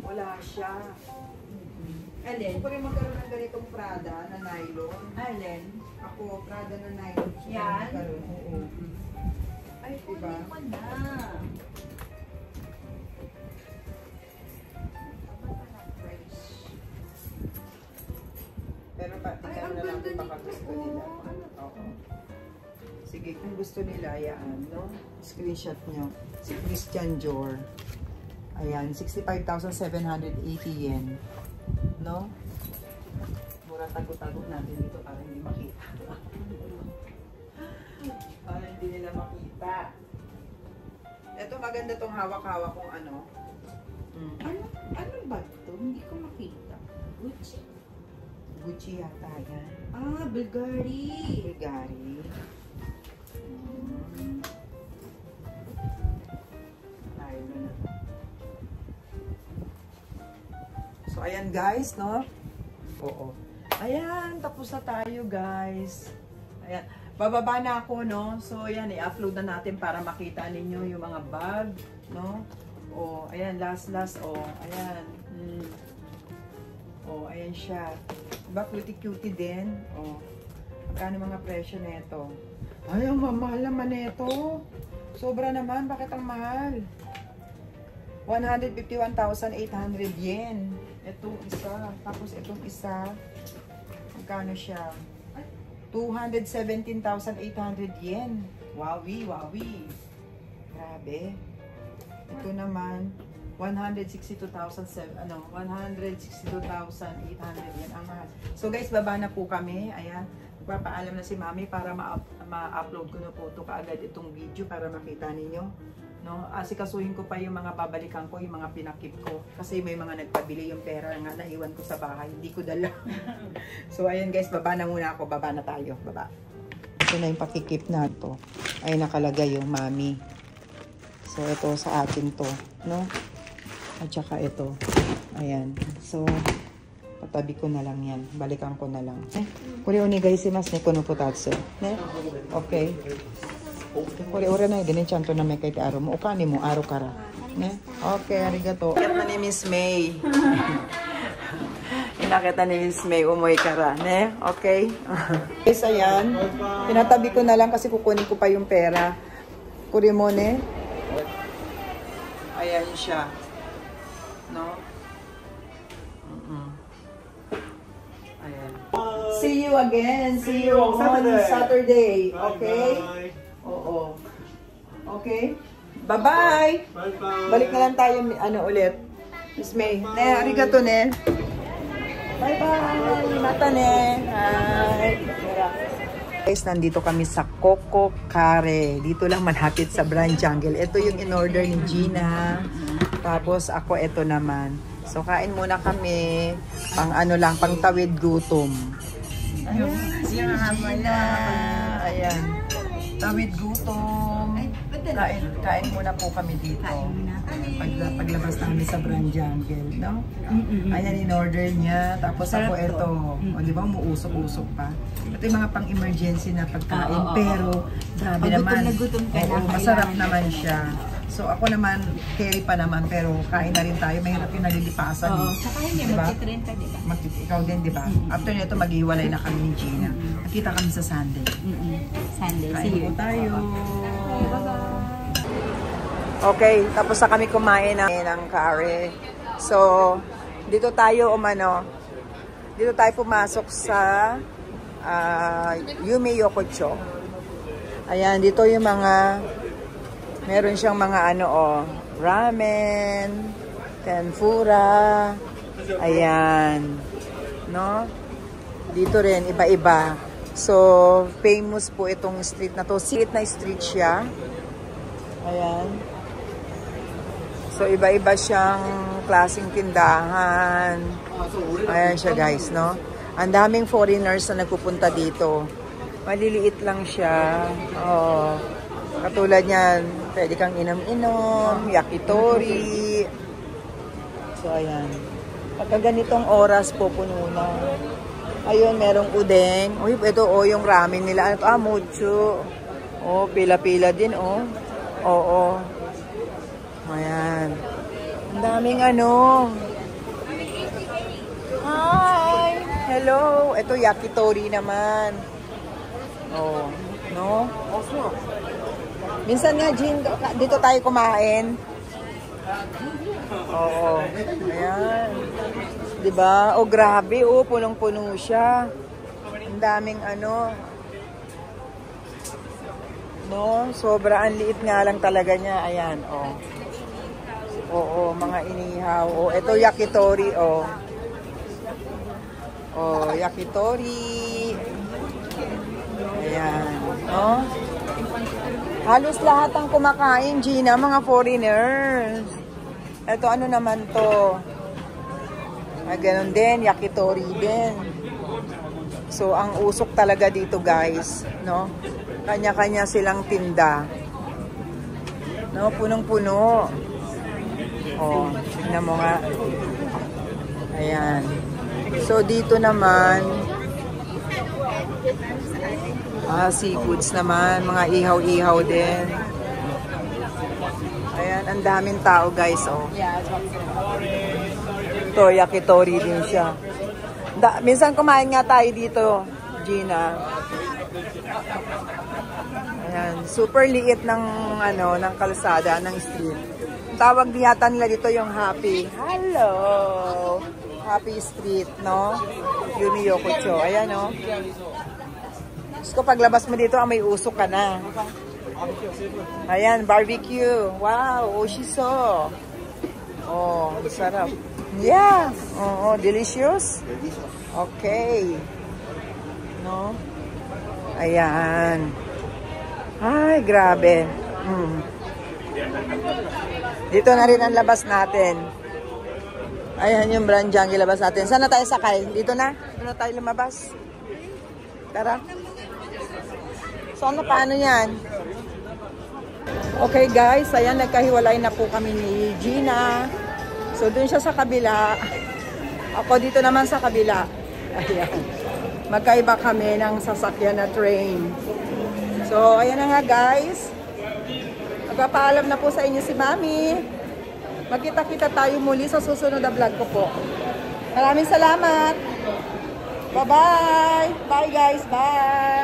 Wala siya. Alin? Gusto ko rin magkaroon ng ganitong Prada na nylon. Alin? Ako, Prada na nylon. Gusto ko Yan? magkaroon. Oo. Ay, Diba? kunin mo na. Pero Ay, tingnan ang na lang ganda kung baka nito. gusto nila. Ano? Oo. Sige, kung gusto nila, ayan, no? Screenshot nyo. Si Christian Dior. Ayan, 65,780 yen. No? Mura tago-tago natin dito para hindi makita. Para hindi nila makita. Ito maganda tong hawak-hawak kung ano. Ano ba ito? Hindi ko makita. Gucci? Gucci yata yan. Ah, Bulgari. Bulgari. Nylon na. So, ayan guys, no? Oo. Ayan, tapos na tayo guys. Ayan. Bababa na ako, no? So, ayan, i-upload na natin para makita ninyo yung mga bag, no? O, ayan, last, o. Ayan. O, ayan siya. Diba, cutie-cutie din? O. Magkano mga presyo nito? Ay, ang mahal naman nito. Sobra naman. Bakit ang mahal? 151,800 yen. Itong isa. Tapos itong isa. Magkano siya? 217,800 yen. Wawi, wawi. Grabe. Ito naman, 162,800 yen. Ang mahal. So guys, baba na po kami. Ayan. Magpapaalam na si Mami para ma-upload ko na po ito kaagad itong video para makita ninyo. No? Asikasuhin ko pa yung mga babalikan ko, yung mga pinakip ko. Kasi may mga nagpabili yung pera nga naiwan ko sa bahay. Hindi ko dala. So, ayan guys, baba na muna ako. Baba na tayo. Baba. Ito na yung pakikip na to. Ay, nakalagay yung Mami. So, ito sa atin to. No? At saka ito. Ayan. So, patabi ko na lang yan. Balikan ko na lang. Kuri onigay shimasu ne, kono potatsu. Ne? Okay. これ俺ないでねちゃんと名前書いてあるもうお金もあるからね okay ありがとう Inakita ni Miss May Inakita ni Miss May umuwi kara ne okay guys ayan pinatabi ko na lang kasi kukunin ko pa yung pera kuri mo ne ayan siya no ayan see you again see you on Saturday okay. Oo. Okay? Bye-bye! Bye-bye! Balik na lang tayo, ano, ulit. Miss May. Ne, arigato, ne. Bye-bye! Mata, ne. Hi! Guys, nandito kami sa Coco Care. Dito lang malapit sa Brand Jungle. Ito yung in-order ni Gina. Tapos, ako, ito naman. So, kain muna kami. Pang ano lang, pang tawid gutom. Ayan, si Gina. Ayan. Tawid gutom. Kain muna po kami dito. Paglabas namin sa Brand Jungle, no? Ayan, in-order niya. Tapos ako ito. O, di ba, umuusok-usok pa. Ito yung mga pang-emergency na pagkain. Pero, grabe naman. Masarap naman siya. So, ako naman, carry pa naman. Pero, kain na rin tayo. Mahirap yung nalilipasan. Oo, saka yun, mag-30 diba? Ikaw din, di ba? After nito, maghiwalay na kami ni Gina. Nakita kami sa Sunday. Sunday, Kain see you. po tayo. Okay, tapos na kami kumain ng curry. So, dito tayo dito tayo pumasok sa Yume Yokocho. Ayan, dito yung mga meron siyang mga ramen, tempura. Ayan. No? Dito rin iba-iba. So, famous po itong street na to. Street na street siya. Ayan. So, iba-iba siyang klaseng tindahan. Ayan siya guys, no? Ang daming foreigners na nagpupunta dito. Maliliit lang siya. Oh, katulad niyan, pwede kang inom-inom, yakitori. So, ayan. Pagka ganitong oras po, puno na. Ayun, merong udeng. Uy, ito, yung ramen nila. Ano to? Mucho. Pila-pila din, Oo. Ayan. Ang daming Hi! Hello! Ito, yakitori naman. No? Minsan nga, Jean, dito tayo kumain. Oo. Ayan. Diba? Grabe, punong-puno siya. Ang daming no? Sobra, ang liit nga lang talaga niya. Ayan, Oo, mga inihaw. Ito yakitori, yakitori. Ayan, no? Halos lahat ang kumakain, Gina, mga foreigners. Ito, ano naman to? Ganun din, yakitori din. So, ang usok talaga dito, guys, no? Kanya-kanya silang tinda. No, punong-puno. Tingnan mo nga. Ayan. So, dito naman, seafoods naman, mga ihaw-ihaw din. Ayan, ang daming tao, guys, Ito, yakitori din siya. Minsan kumain nga tayo dito, Gina. Ayan, super liit ng ng kalsada, ng street. Tawag yata nila dito yung Happy. Hello! Happy Street, no? Yumi-Yokocho. Ayan, no? Gusto ko paglabas mo dito, may usok ka na. Ayan, barbecue. Wow, oshiso. Sarap. Yeah. Delicious. Okay. No? Ayan. Ay, grabe. Dito na rin ang labas natin. Ayan yung Branjang ilabas natin. Saan na tayo sakay? Dito na? Dito na tayo lumabas? Tara. So, paano yan? Okay guys, ayan, nagkahiwalay na po kami ni Gina. So, dun siya sa kabila. Ako dito naman sa kabila. Ayan. Magkaiba kami ng sasakyan na train. So, ayan na nga guys. Magpapaalam na po sa inyo si Mami. Magkita-kita tayo muli sa susunod na vlog ko po. Maraming salamat. Bye-bye. Bye guys. Bye.